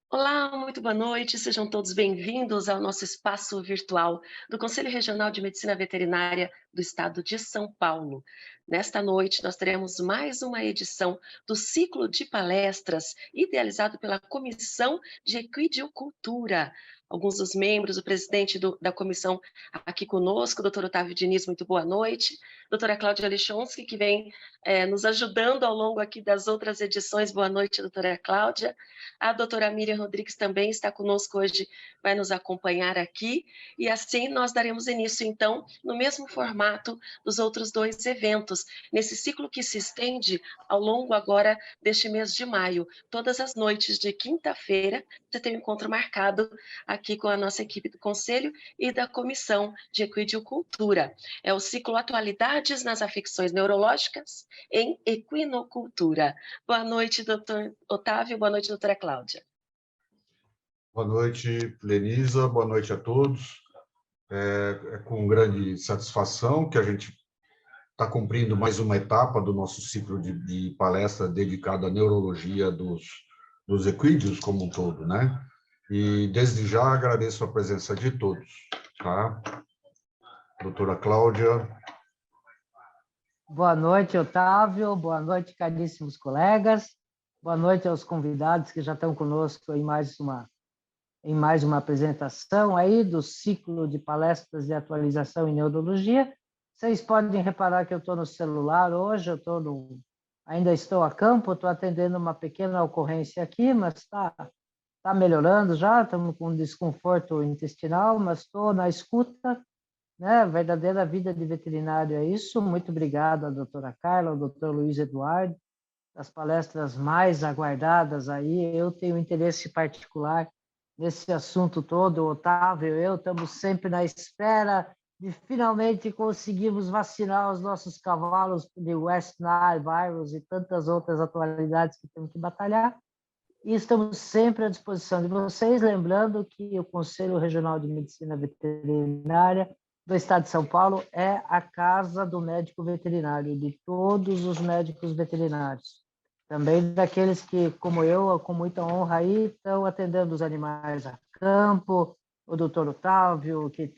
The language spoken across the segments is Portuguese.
Olá, muito boa noite, sejam todos bem-vindos ao nosso espaço virtual do Conselho Regional de Medicina Veterinária do Estado de São Paulo. Nesta noite, nós teremos mais uma edição do ciclo de palestras idealizado pela Comissão de Equidiocultura. Alguns dos membros, o presidente da comissão aqui conosco, doutor Otávio Diniz, muito boa noite. Doutora Cláudia Lichonski, que vem nos ajudando ao longo aqui das outras edições. Boa noite, doutora Cláudia. A doutora Miriam Rodrigues também está conosco hoje, vai nos acompanhar aqui, e assim nós daremos início, então, no mesmo formato dos outros dois eventos, nesse ciclo que se estende ao longo agora deste mês de maio. Todas as noites de quinta-feira, você tem um encontro marcado aqui com a nossa equipe do Conselho e da Comissão de Equidiocultura. É o ciclo Atualidades nas Afecções Neurológicas em Equinocultura. Boa noite, doutor Otávio, boa noite, doutora Cláudia. Boa noite, Lenisa, boa noite a todos. É com grande satisfação que a gente está cumprindo mais uma etapa do nosso ciclo de palestra dedicado à neurologia dos equídeos como um todo, né? E desde já agradeço a presença de todos, tá? Doutora Cláudia. Boa noite, Otávio. Boa noite, caríssimos colegas. Boa noite aos convidados que já estão conosco em mais uma apresentação aí do ciclo de palestras de atualização em neurologia. Vocês podem reparar que eu estou no celular hoje, ainda estou a campo, estou atendendo uma pequena ocorrência aqui, mas está melhorando já, estamos com desconforto intestinal, mas estou na escuta, né? Verdadeira vida de veterinário é isso. Muito obrigado à doutora Carla, ao doutor Luiz Eduardo, das palestras mais aguardadas aí. Eu tenho interesse particular nesse assunto todo. O Otávio e eu estamos sempre na espera de finalmente conseguirmos vacinar os nossos cavalos de West Nile virus e tantas outras atualidades que temos que batalhar. E estamos sempre à disposição de vocês, lembrando que o Conselho Regional de Medicina Veterinária do Estado de São Paulo é a casa do médico veterinário, de todos os médicos veterinários. Também daqueles que, como eu, com muita honra aí, estão atendendo os animais a campo, o doutor Otávio, que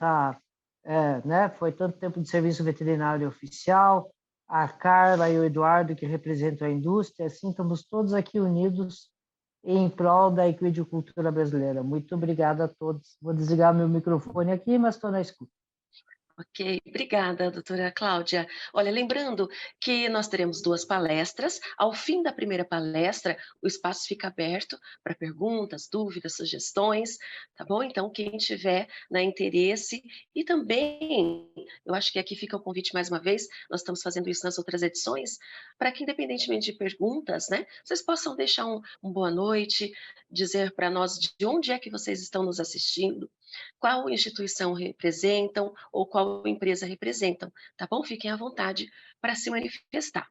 foi tanto tempo de serviço veterinário oficial, a Carla e o Eduardo, que representam a indústria, assim, estamos todos aqui unidos em prol da equidicultura brasileira. Muito obrigada a todos. Vou desligar meu microfone aqui, mas estou na escuta. Ok, obrigada, doutora Cláudia. Olha, lembrando que nós teremos duas palestras. Ao fim da primeira palestra, o espaço fica aberto para perguntas, dúvidas, sugestões, tá bom? Então, quem tiver interesse, e também, eu acho que aqui fica o convite mais uma vez, nós estamos fazendo isso nas outras edições, para que, independentemente de perguntas, né, vocês possam deixar um boa noite, dizer para nós de onde é que vocês estão nos assistindo, qual instituição representam ou qual empresa representam, tá bom? Fiquem à vontade para se manifestar.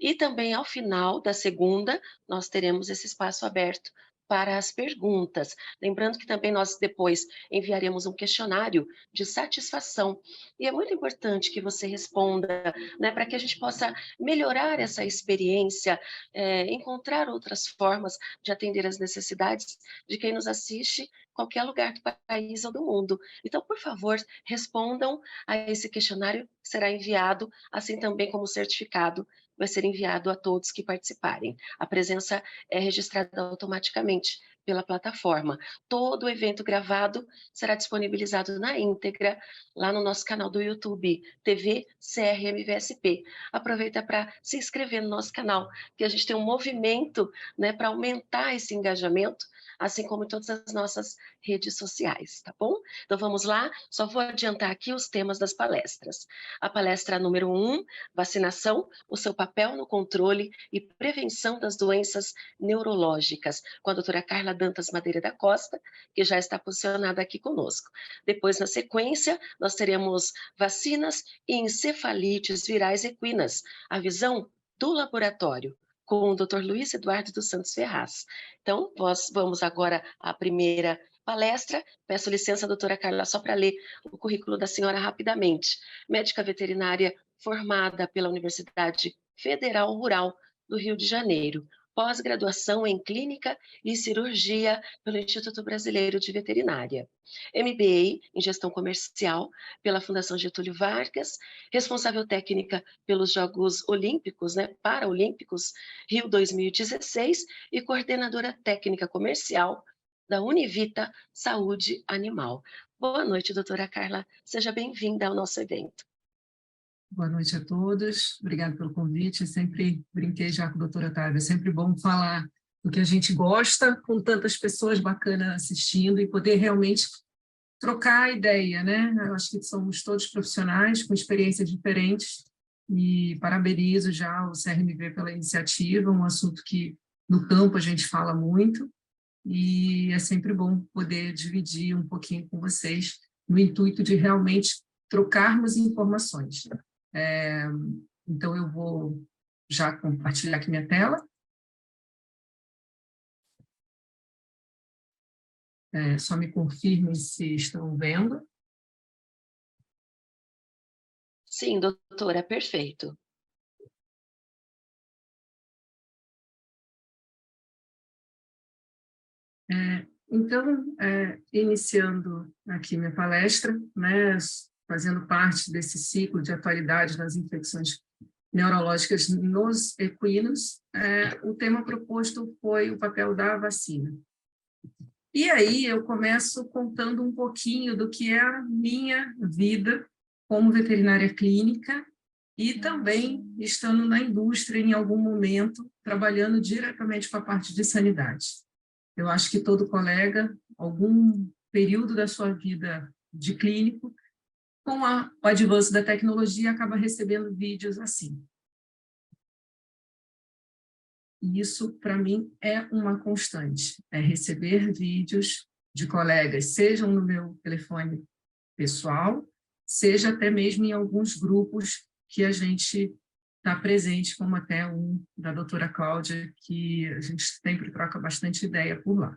E também, ao final da segunda, nós teremos esse espaço aberto para as perguntas. Lembrando que também nós depois enviaremos um questionário de satisfação. E é muito importante que você responda, né, para que a gente possa melhorar essa experiência, encontrar outras formas de atender as necessidades de quem nos assiste qualquer lugar do país ou do mundo. Então, por favor, respondam a esse questionário, que será enviado, assim também como o certificado vai ser enviado a todos que participarem. A presença é registrada automaticamente pela plataforma. Todo o evento gravado será disponibilizado na íntegra lá no nosso canal do YouTube, TV CRMVSP. Aproveita para se inscrever no nosso canal, que a gente tem um movimento, né, para aumentar esse engajamento, assim como em todas as nossas redes sociais, tá bom? Então vamos lá, só vou adiantar aqui os temas das palestras. A palestra número 1, vacinação, o seu papel no controle e prevenção das doenças neurológicas, com a doutora Carla Dantas Madeira da Costa, que já está posicionada aqui conosco. Depois, na sequência, nós teremos vacinas e encefalites virais equinas, a visão do laboratório, com o Dr. Luiz Eduardo dos Santos Ferraz. Então, nós vamos agora à primeira palestra. Peço licença, doutora Carla, só para ler o currículo da senhora rapidamente. Médica veterinária formada pela Universidade Federal Rural do Rio de Janeiro, pós-graduação em Clínica e Cirurgia pelo Instituto Brasileiro de Veterinária, MBA em Gestão Comercial pela Fundação Getúlio Vargas, responsável técnica pelos Jogos Olímpicos, Paralímpicos, Rio 2016, e coordenadora técnica comercial da Univita Saúde Animal. Boa noite, doutora Carla. Seja bem-vinda ao nosso evento. Boa noite a todos. Obrigada pelo convite. Eu sempre brinquei já com a doutora Otávia. É sempre bom falar do que a gente gosta, com tantas pessoas bacanas assistindo e poder realmente trocar ideia, né? Eu acho que somos todos profissionais com experiências diferentes e parabenizo já o CRMV pela iniciativa, um assunto que no campo a gente fala muito e é sempre bom poder dividir um pouquinho com vocês no intuito de realmente trocarmos informações. Então, eu vou já compartilhar aqui minha tela. Só me confirmem se estão vendo. Sim, doutora, perfeito. Então, iniciando aqui minha palestra, né, fazendo parte desse ciclo de atualidade nas infecções neurológicas nos equinos, o tema proposto foi o papel da vacina. E aí eu começo contando um pouquinho do que é a minha vida como veterinária clínica e também estando na indústria em algum momento, trabalhando diretamente com a parte de sanidade. Eu acho que todo colega, algum período da sua vida de clínico, com o avanço da tecnologia, acaba recebendo vídeos assim. E isso, para mim, é uma constante. É receber vídeos de colegas, sejam no meu telefone pessoal, seja até mesmo em alguns grupos que a gente está presente, como até um da doutora Cláudia, que a gente sempre troca bastante ideia por lá.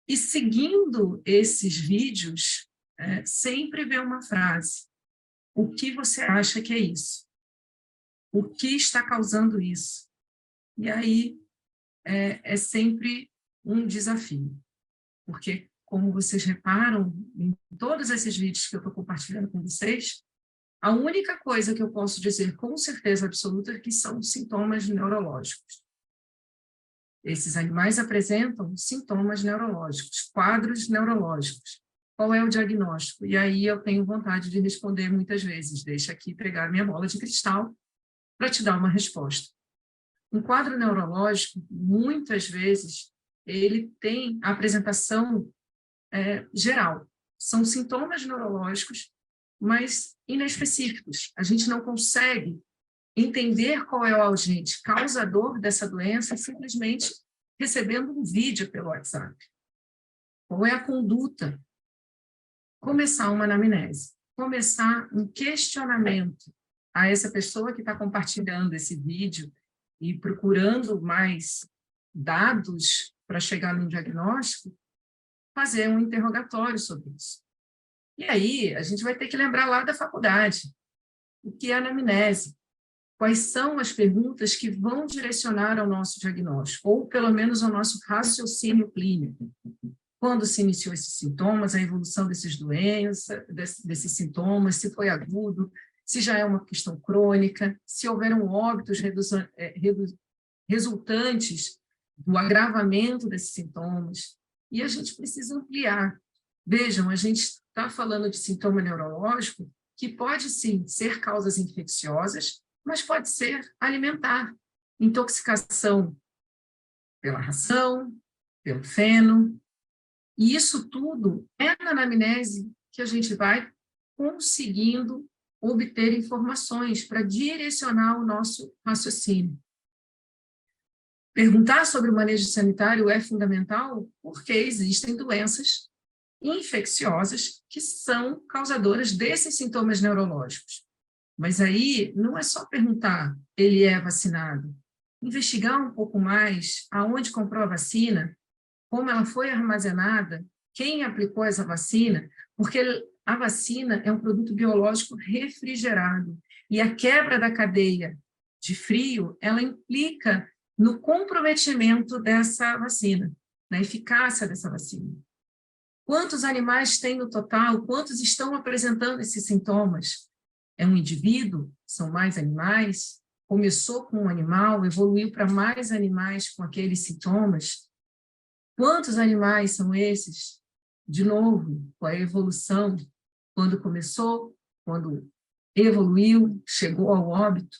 E seguindo esses vídeos, sempre vem uma frase: o que você acha que é isso? O que está causando isso? E aí é sempre um desafio, porque, como vocês reparam, em todos esses vídeos que eu estou compartilhando com vocês, a única coisa que eu posso dizer com certeza absoluta é que são sintomas neurológicos. Esses animais apresentam sintomas neurológicos, quadros neurológicos. Qual é o diagnóstico? E aí eu tenho vontade de responder muitas vezes. Deixa aqui pegar minha bola de cristal para te dar uma resposta. Um quadro neurológico, muitas vezes, ele tem a apresentação geral. São sintomas neurológicos, mas inespecíficos. A gente não consegue entender qual é o agente causador dessa doença simplesmente recebendo um vídeo pelo WhatsApp. Qual é a conduta? Começar uma anamnese, começar um questionamento a essa pessoa que está compartilhando esse vídeo e procurando mais dados para chegar num diagnóstico, fazer um interrogatório sobre isso. E aí, a gente vai ter que lembrar lá da faculdade, o que é anamnese, quais são as perguntas que vão direcionar ao nosso diagnóstico, ou pelo menos ao nosso raciocínio clínico. Quando se iniciou esses sintomas, a evolução desses doenças, desses sintomas, se foi agudo, se já é uma questão crônica, se houveram óbitos resultantes do agravamento desses sintomas. E a gente precisa ampliar. Vejam, a gente está falando de sintoma neurológico que pode, sim, ser causas infecciosas, mas pode ser alimentar. Intoxicação pela ração, pelo feno. E isso tudo é na anamnese que a gente vai conseguindo obter informações para direcionar o nosso raciocínio. Perguntar sobre o manejo sanitário é fundamental porque existem doenças infecciosas que são causadoras desses sintomas neurológicos. Mas aí não é só perguntar, ele é vacinado? Investigar um pouco mais aonde comprou a vacina, como ela foi armazenada, quem aplicou essa vacina, porque a vacina é um produto biológico refrigerado e a quebra da cadeia de frio, ela implica no comprometimento dessa vacina, na eficácia dessa vacina. Quantos animais tem no total? Quantos estão apresentando esses sintomas? É um indivíduo? São mais animais? Começou com um animal, evoluiu para mais animais com aqueles sintomas? Quantos animais são esses? De novo, com a evolução, quando começou, quando evoluiu, chegou ao óbito.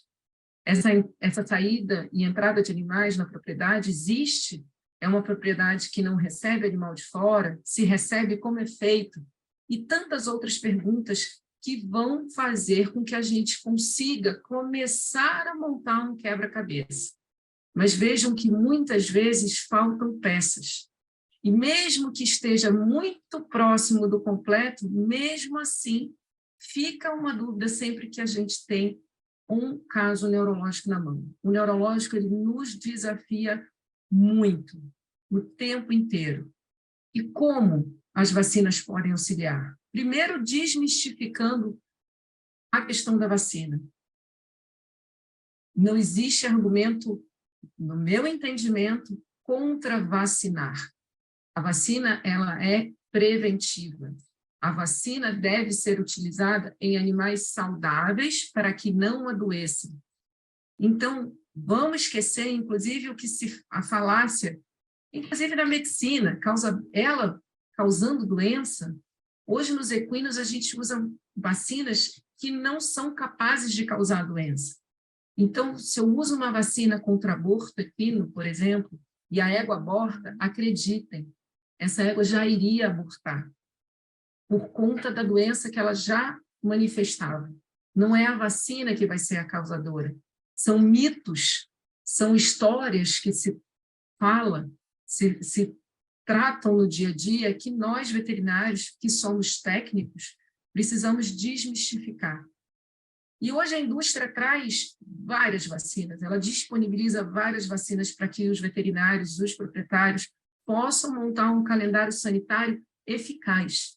Essa saída e entrada de animais na propriedade existe? É uma propriedade que não recebe animal de fora? Se recebe, como é feito? E tantas outras perguntas que vão fazer com que a gente consiga começar a montar um quebra-cabeça. Mas vejam que muitas vezes faltam peças. E mesmo que esteja muito próximo do completo, mesmo assim, fica uma dúvida sempre que a gente tem um caso neurológico na mão. O neurológico, ele nos desafia muito, o tempo inteiro. E como as vacinas podem auxiliar? Primeiro, desmistificando a questão da vacina. Não existe argumento, no meu entendimento, contra vacinar. A vacina, ela é preventiva. A vacina deve ser utilizada em animais saudáveis para que não adoeçam. Então, vamos esquecer, inclusive, a falácia, inclusive na medicina, ela causando doença. Hoje, nos equinos, a gente usa vacinas que não são capazes de causar doença. Então, se eu uso uma vacina contra aborto equino, por exemplo, e a égua aborta, acreditem, essa égua já iria abortar, por conta da doença que ela já manifestava. Não é a vacina que vai ser a causadora. São mitos, são histórias que se fala, se tratam no dia a dia, que nós, veterinários, que somos técnicos, precisamos desmistificar. E hoje a indústria traz várias vacinas, ela disponibiliza várias vacinas para que os veterinários, os proprietários, possam montar um calendário sanitário eficaz.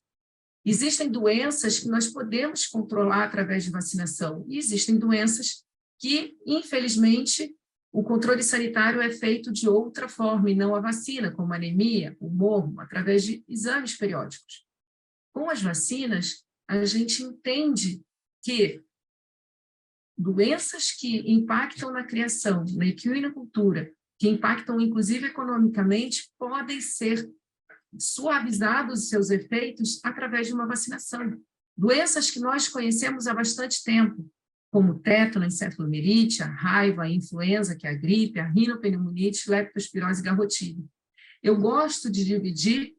Existem doenças que nós podemos controlar através de vacinação, e existem doenças que, infelizmente, o controle sanitário é feito de outra forma, e não a vacina, como a anemia, o morro, através de exames periódicos. Com as vacinas, a gente entende que doenças que impactam na criação, na equinocultura, que impactam inclusive economicamente, podem ser suavizados seus efeitos através de uma vacinação. Doenças que nós conhecemos há bastante tempo, como tétano, encefalomielite, a raiva, a influenza, que é a gripe, a rinopneumonite, leptospirose e garrotídeo. Eu gosto de dividir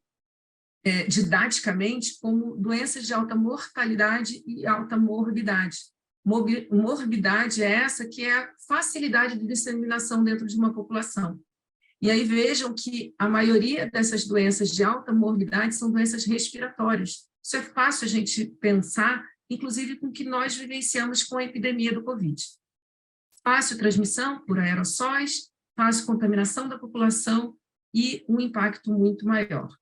didaticamente como doenças de alta mortalidade e alta morbidade. Morbidade é essa que é a facilidade de disseminação dentro de uma população. E aí vejam que a maioria dessas doenças de alta morbidade são doenças respiratórias. Isso é fácil a gente pensar, inclusive com o que nós vivenciamos com a epidemia do Covid. Fácil transmissão por aerossóis, fácil contaminação da população e um impacto muito maior.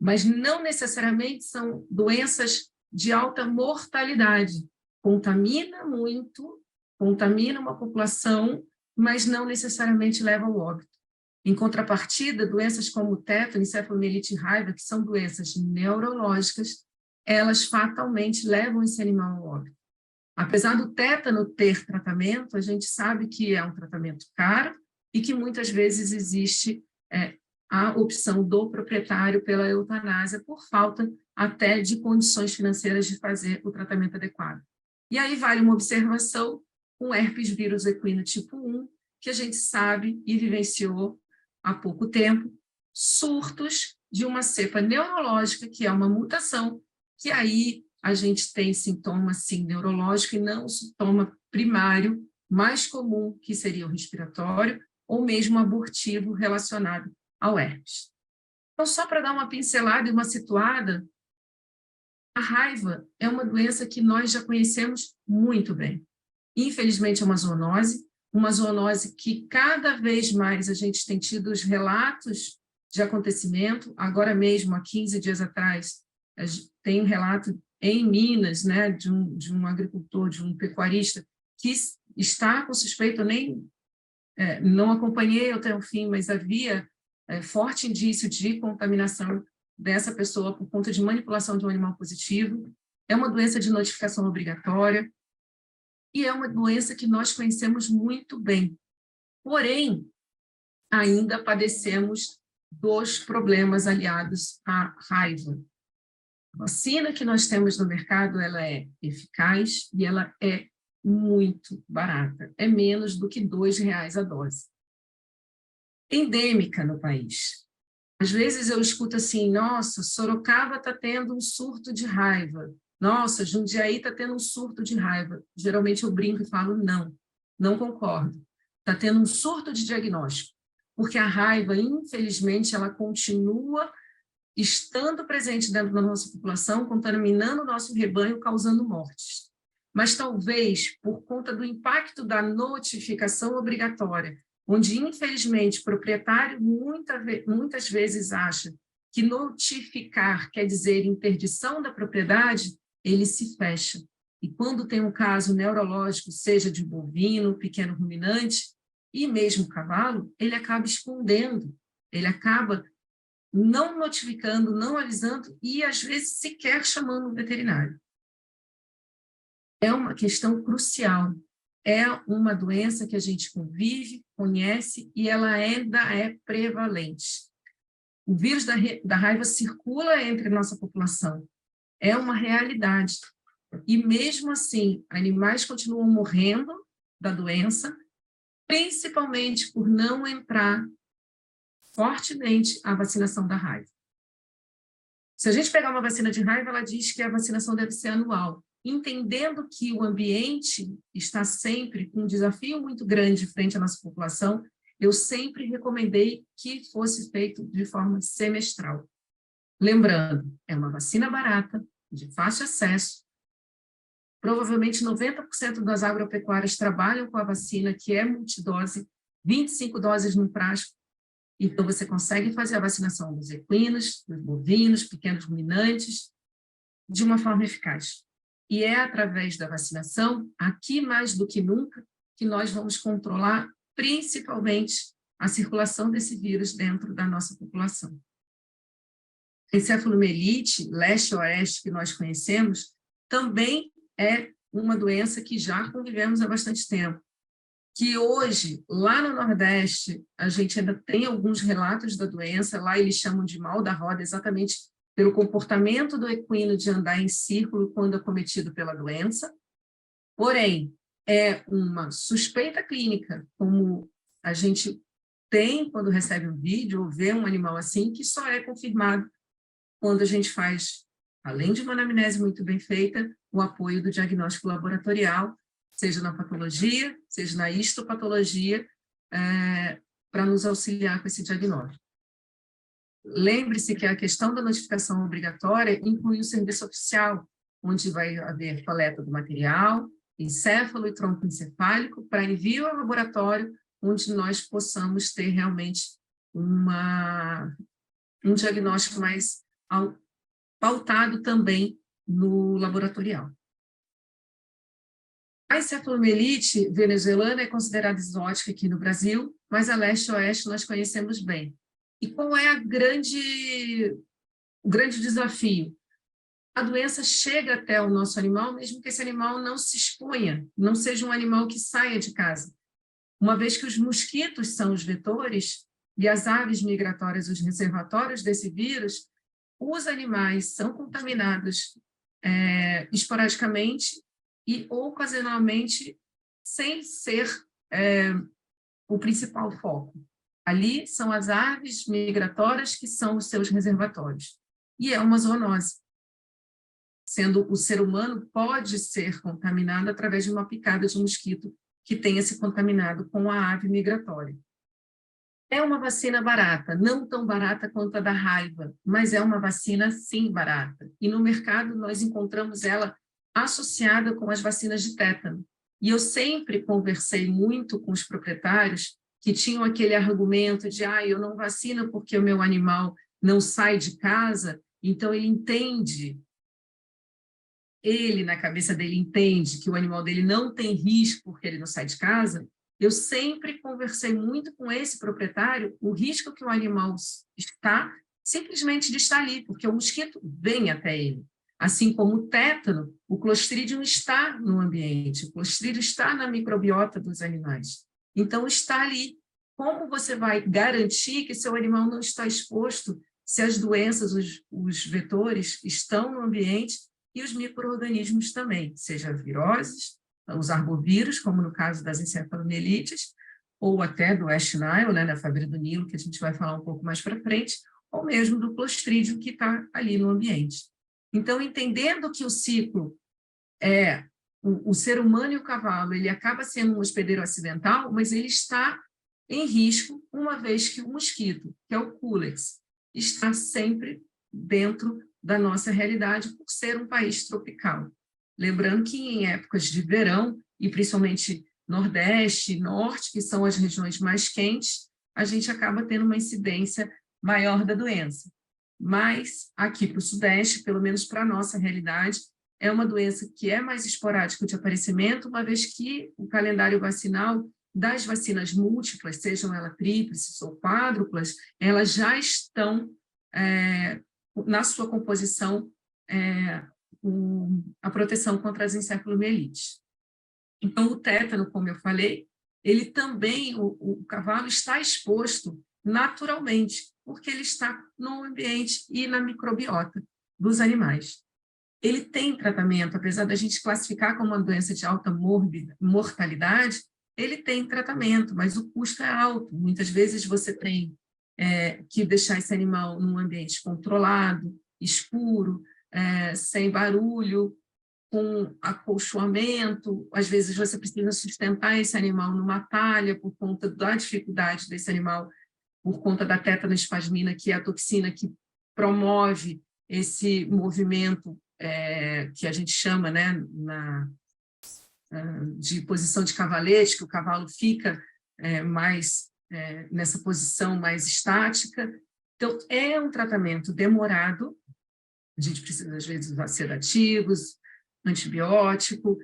Mas não necessariamente são doenças de alta mortalidade. Contamina muito, contamina uma população, mas não necessariamente leva ao óbito. Em contrapartida, doenças como tétano, encefalomielite e raiva, que são doenças neurológicas, elas fatalmente levam esse animal ao óbito. Apesar do tétano ter tratamento, a gente sabe que é um tratamento caro e que muitas vezes existe a opção do proprietário pela eutanásia por falta até de condições financeiras de fazer o tratamento adequado. E aí vale uma observação com herpes vírus equino tipo 1, que a gente sabe e vivenciou há pouco tempo, surtos de uma cepa neurológica, que é uma mutação, que aí a gente tem sintoma, sim, neurológico e não sintoma primário, mais comum, que seria o respiratório, ou mesmo abortivo relacionado ao herpes. Então, só para dar uma pincelada e uma situada, a raiva é uma doença que nós já conhecemos muito bem. Infelizmente, é uma zoonose que cada vez mais a gente tem tido os relatos de acontecimento. Agora mesmo, há 15 dias atrás, tem um relato em Minas, né, de um agricultor, de um pecuarista, que está com suspeito, nem não acompanhei até o fim, mas havia forte indício de contaminação dessa pessoa por conta de manipulação de um animal positivo. É uma doença de notificação obrigatória e é uma doença que nós conhecemos muito bem. Porém, ainda padecemos dos problemas aliados à raiva. A vacina que nós temos no mercado, ela é eficaz e ela é muito barata. É menos do que R$2 a dose. Endêmica no país. Às vezes eu escuto assim, nossa, Sorocaba está tendo um surto de raiva. Nossa, Jundiaí está tendo um surto de raiva. Geralmente eu brinco e falo, não concordo. Está tendo um surto de diagnóstico. Porque a raiva, infelizmente, ela continua estando presente dentro da nossa população, contaminando o nosso rebanho, causando mortes. Mas talvez, por conta do impacto da notificação obrigatória, onde, infelizmente, o proprietário muitas vezes acha que notificar quer dizer interdição da propriedade, ele se fecha. E quando tem um caso neurológico, seja de bovino, pequeno ruminante, e mesmo cavalo, ele acaba escondendo, ele acaba não notificando, não avisando e, às vezes, sequer chamando o veterinário. É uma questão crucial. É uma doença que a gente convive, conhece e ela ainda é prevalente. O vírus da raiva circula entre nossa população. É uma realidade. E, mesmo assim, animais continuam morrendo da doença, principalmente por não entrar fortemente a vacinação da raiva. Se a gente pegar uma vacina de raiva, ela diz que a vacinação deve ser anual, entendendo que o ambiente está sempre com um desafio muito grande frente à nossa população, eu sempre recomendei que fosse feito de forma semestral. Lembrando, é uma vacina barata, de fácil acesso, provavelmente 90% das agropecuárias trabalham com a vacina, que é multidose, 25 doses no frasco. Então, você consegue fazer a vacinação dos equinos, dos bovinos, pequenos ruminantes, de uma forma eficaz. E é através da vacinação, aqui mais do que nunca, que nós vamos controlar, principalmente, a circulação desse vírus dentro da nossa população. A encefalomielite, leste-oeste, que nós conhecemos, também é uma doença que já convivemos há bastante tempo. Que hoje, lá no Nordeste, a gente ainda tem alguns relatos da doença, lá eles chamam de mal da roda, exatamente pelo comportamento do equino de andar em círculo quando acometido pela doença. Porém, é uma suspeita clínica, como a gente tem quando recebe um vídeo ou vê um animal assim, que só é confirmado quando a gente faz, além de uma anamnese muito bem feita, o apoio do diagnóstico laboratorial, seja na patologia, seja na histopatologia, para nos auxiliar com esse diagnóstico. Lembre-se que a questão da notificação obrigatória inclui o serviço oficial, onde vai haver coleta do material, encéfalo e tronco encefálico, para envio ao laboratório, onde nós possamos ter realmente um diagnóstico mais pautado também no laboratorial. A encefalomielite venezuelana é considerada exótica aqui no Brasil, mas a leste-oeste nós conhecemos bem. E qual é o grande desafio? A doença chega até o nosso animal, mesmo que esse animal não se exponha, não seja um animal que saia de casa. Uma vez que os mosquitos são os vetores e as aves migratórias os reservatórios desse vírus, os animais são contaminados esporadicamente e ocasionalmente sem ser o principal foco. Ali são as aves migratórias que são os seus reservatórios. E é uma zoonose, sendo o ser humano pode ser contaminado através de uma picada de mosquito que tenha se contaminado com a ave migratória. É uma vacina barata, não tão barata quanto a da raiva, mas é uma vacina, sim, barata. E no mercado nós encontramos ela associada com as vacinas de tétano. E eu sempre conversei muito com os proprietários que tinham aquele argumento de eu não vacino porque o meu animal não sai de casa, então ele na cabeça dele entende que o animal dele não tem risco porque ele não sai de casa, eu sempre conversei muito com esse proprietário o risco que o animal está simplesmente de estar ali, porque o mosquito vem até ele. Assim como o tétano, o Clostridium está no ambiente, o Clostridium está na microbiota dos animais. Então, está ali. Como você vai garantir que seu animal não está exposto se as doenças, os vetores, estão no ambiente e os micro-organismos também, seja viroses, os arbovírus, como no caso das encefalomielites, ou até do West Nile, né, da febre do Nilo, que a gente vai falar um pouco mais para frente, ou mesmo do Clostridium que está ali no ambiente. Então, entendendo que o ciclo é o ser humano e o cavalo, ele acaba sendo um hospedeiro acidental, mas ele está em risco, uma vez que o mosquito, que é o Culex, está sempre dentro da nossa realidade por ser um país tropical. Lembrando que em épocas de verão, e principalmente Nordeste e Norte, que são as regiões mais quentes, a gente acaba tendo uma incidência maior da doença. Mas aqui para o Sudeste, pelo menos para a nossa realidade, é uma doença que é mais esporádica de aparecimento, uma vez que o calendário vacinal das vacinas múltiplas, sejam elas tríplices ou quádruplas, elas já estão na sua composição a proteção contra as encefalomielites. Então, o tétano, como eu falei, ele também, o cavalo está exposto naturalmente, porque ele está no ambiente e na microbiota dos animais. Ele tem tratamento, apesar da gente classificar como uma doença de alta mortalidade, ele tem tratamento, mas o custo é alto. Muitas vezes você tem que deixar esse animal num ambiente controlado, escuro, sem barulho, com acolchoamento. Às vezes você precisa sustentar esse animal numa talha por conta da dificuldade desse animal, por conta da tetanoespasmina, que é a toxina que promove esse movimento que a gente chama, né, de posição de cavalete, que o cavalo fica mais nessa posição mais estática. Então, é um tratamento demorado, a gente precisa, às vezes, usar sedativos, antibiótico,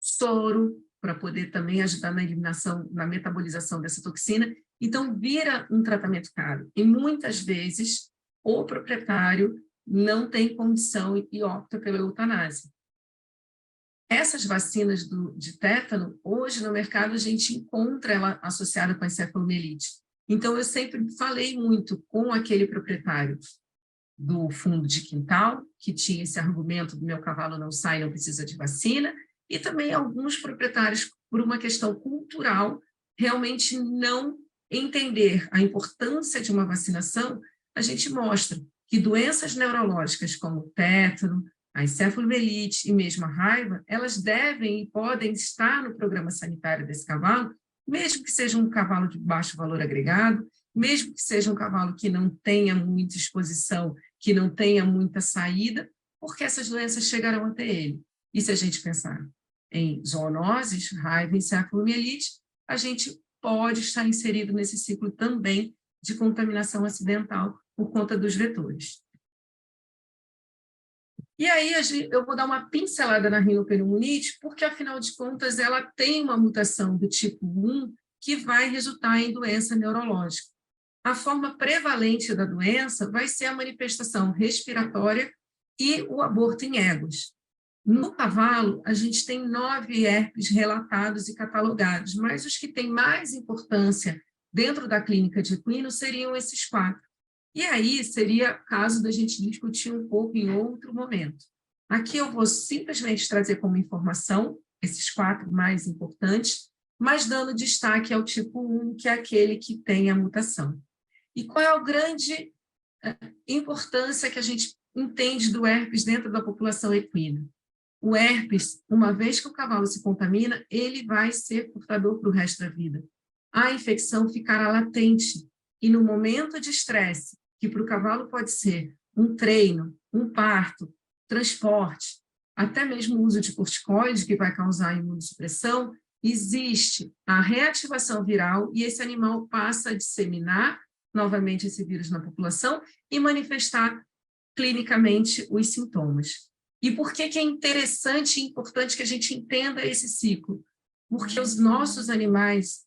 soro, para poder também ajudar na eliminação, na metabolização dessa toxina. Então, vira um tratamento caro. E, muitas vezes, o proprietário não tem condição e opta pela eutanásia. Essas vacinas de tétano, hoje no mercado a gente encontra ela associada com a encefalomielite. Então, eu sempre falei muito com aquele proprietário do fundo de quintal, que tinha esse argumento do meu cavalo não sai, não precisa de vacina, e também alguns proprietários, por uma questão cultural, realmente não entender a importância de uma vacinação. A gente mostra que doenças neurológicas como o tétano, a encefalomielite e mesmo a raiva, elas devem e podem estar no programa sanitário desse cavalo, mesmo que seja um cavalo de baixo valor agregado, mesmo que seja um cavalo que não tenha muita exposição, que não tenha muita saída, porque essas doenças chegarão até ele. E se a gente pensar em zoonoses, raiva e encefalomielite, a gente pode estar inserido nesse ciclo também de contaminação acidental por conta dos vetores. E aí eu vou dar uma pincelada na rinopneumonite, porque, afinal de contas, ela tem uma mutação do tipo 1 que vai resultar em doença neurológica. A forma prevalente da doença vai ser a manifestação respiratória e o aborto em éguas. No cavalo, a gente tem 9 herpes relatados e catalogados, mas os que têm mais importância dentro da clínica de equino seriam esses 4. E aí seria caso da gente discutir um pouco em outro momento. Aqui eu vou simplesmente trazer como informação esses 4 mais importantes, mas dando destaque ao tipo 1, que é aquele que tem a mutação. E qual é a grande importância que a gente entende do herpes dentro da população equina? O herpes, uma vez que o cavalo se contamina, ele vai ser portador para o resto da vida. A infecção ficará latente, e no momento de estresse, que para o cavalo pode ser um treino, um parto, transporte, até mesmo o uso de corticoide, que vai causar imunossupressão, existe a reativação viral e esse animal passa a disseminar novamente esse vírus na população e manifestar clinicamente os sintomas. E por que é interessante e importante que a gente entenda esse ciclo? Porque os nossos animais,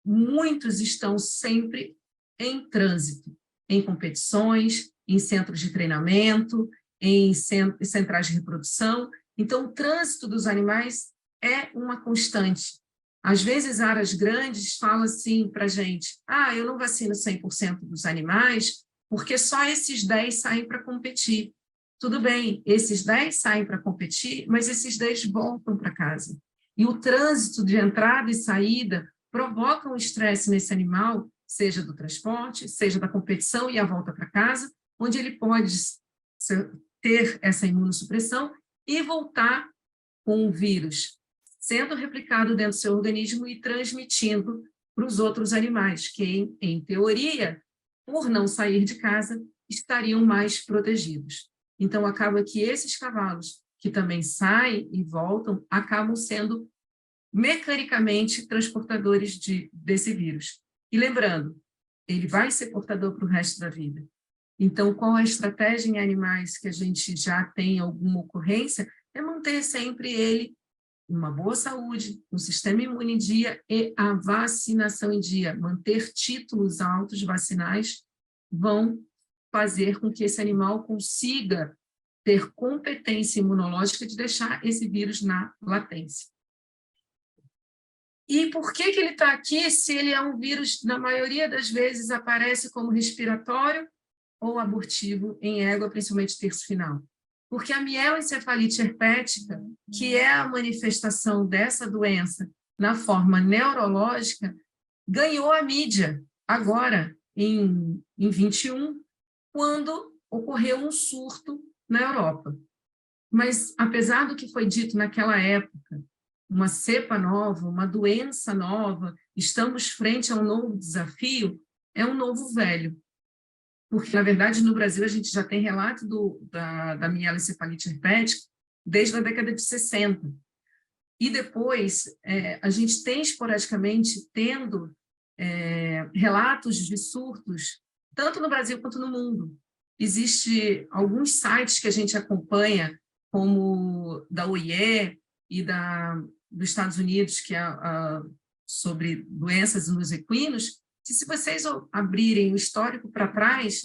muitos estão sempre em trânsito, em competições, em centros de treinamento, em centrais de reprodução. Então, o trânsito dos animais é uma constante. Às vezes, áreas grandes falam assim para a gente, eu não vacino 100% dos animais, porque só esses 10 saem para competir. Tudo bem, esses 10 saem para competir, mas esses 10 voltam para casa. E o trânsito de entrada e saída provoca um estresse nesse animal, seja do transporte, seja da competição e a volta para casa, onde ele pode ter essa imunossupressão e voltar com o vírus sendo replicado dentro do seu organismo e transmitindo para os outros animais, que, em teoria, por não sair de casa, estariam mais protegidos. Então, acaba que esses cavalos, que também saem e voltam, acabam sendo mecanicamente transportadores desse vírus. E lembrando, ele vai ser portador para o resto da vida. Então, qual a estratégia em animais que a gente já tem alguma ocorrência? É manter sempre ele em uma boa saúde, um sistema imune em dia e a vacinação em dia. Manter títulos altos vacinais vão fazer com que esse animal consiga ter competência imunológica de deixar esse vírus na latência. E por que ele está aqui se ele é um vírus, na maioria das vezes, aparece como respiratório ou abortivo em égua, principalmente terço final? Porque a mieloencefalite herpética, que é a manifestação dessa doença na forma neurológica, ganhou a mídia agora, em 21, quando ocorreu um surto na Europa. Mas, apesar do que foi dito naquela época, uma cepa nova, uma doença nova, estamos frente a um novo desafio, é um novo velho. Porque, na verdade, no Brasil, a gente já tem relato da mieloencefalite herpética desde a década de 60. E depois, a gente tem esporadicamente tendo relatos de surtos, tanto no Brasil quanto no mundo. Existem alguns sites que a gente acompanha, como da OIE e dos Estados Unidos, que é sobre doenças nos equinos, que se vocês abrirem o histórico para trás,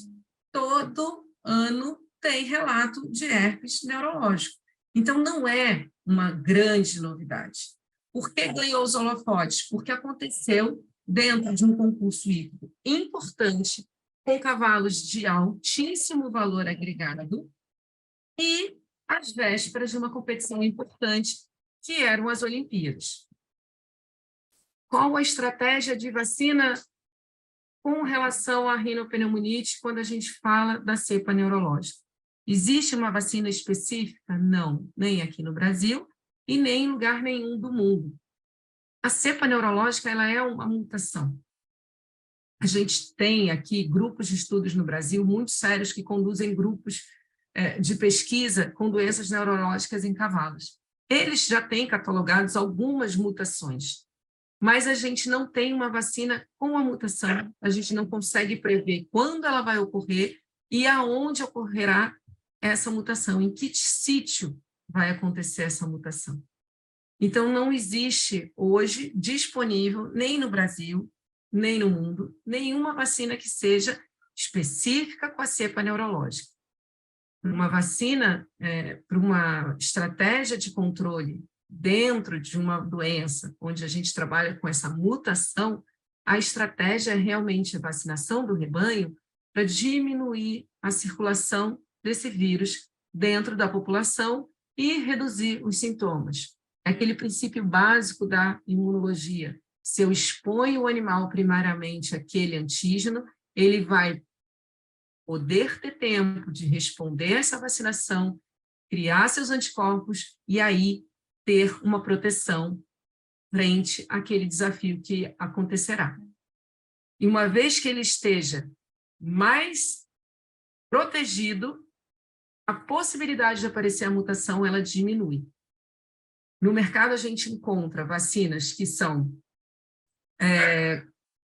todo ano tem relato de herpes neurológico. Então, não é uma grande novidade. Por que ganhou os holofotes? Porque aconteceu dentro de um concurso hípico importante, com cavalos de altíssimo valor agregado e às vésperas de uma competição importante, que eram as Olimpíadas. Qual a estratégia de vacina com relação à rinopneumonite quando a gente fala da cepa neurológica? Existe uma vacina específica? Não, nem aqui no Brasil e nem em lugar nenhum do mundo. A cepa neurológica ela é uma mutação. A gente tem aqui grupos de estudos no Brasil muito sérios que conduzem grupos de pesquisa com doenças neurológicas em cavalos. Eles já têm catalogados algumas mutações, mas a gente não tem uma vacina com a mutação, a gente não consegue prever quando ela vai ocorrer e aonde ocorrerá essa mutação, em que sítio vai acontecer essa mutação. Então, não existe hoje disponível, nem no Brasil, nem no mundo, nenhuma vacina que seja específica com a cepa neurológica. Uma vacina, para uma estratégia de controle dentro de uma doença, onde a gente trabalha com essa mutação, a estratégia é realmente a vacinação do rebanho para diminuir a circulação desse vírus dentro da população e reduzir os sintomas. É aquele princípio básico da imunologia. Se eu exponho o animal primariamente àquele antígeno, ele vai poder ter tempo de responder a essa vacinação, criar seus anticorpos e aí ter uma proteção frente àquele desafio que acontecerá. E uma vez que ele esteja mais protegido, a possibilidade de aparecer a mutação, ela diminui. No mercado, a gente encontra vacinas que são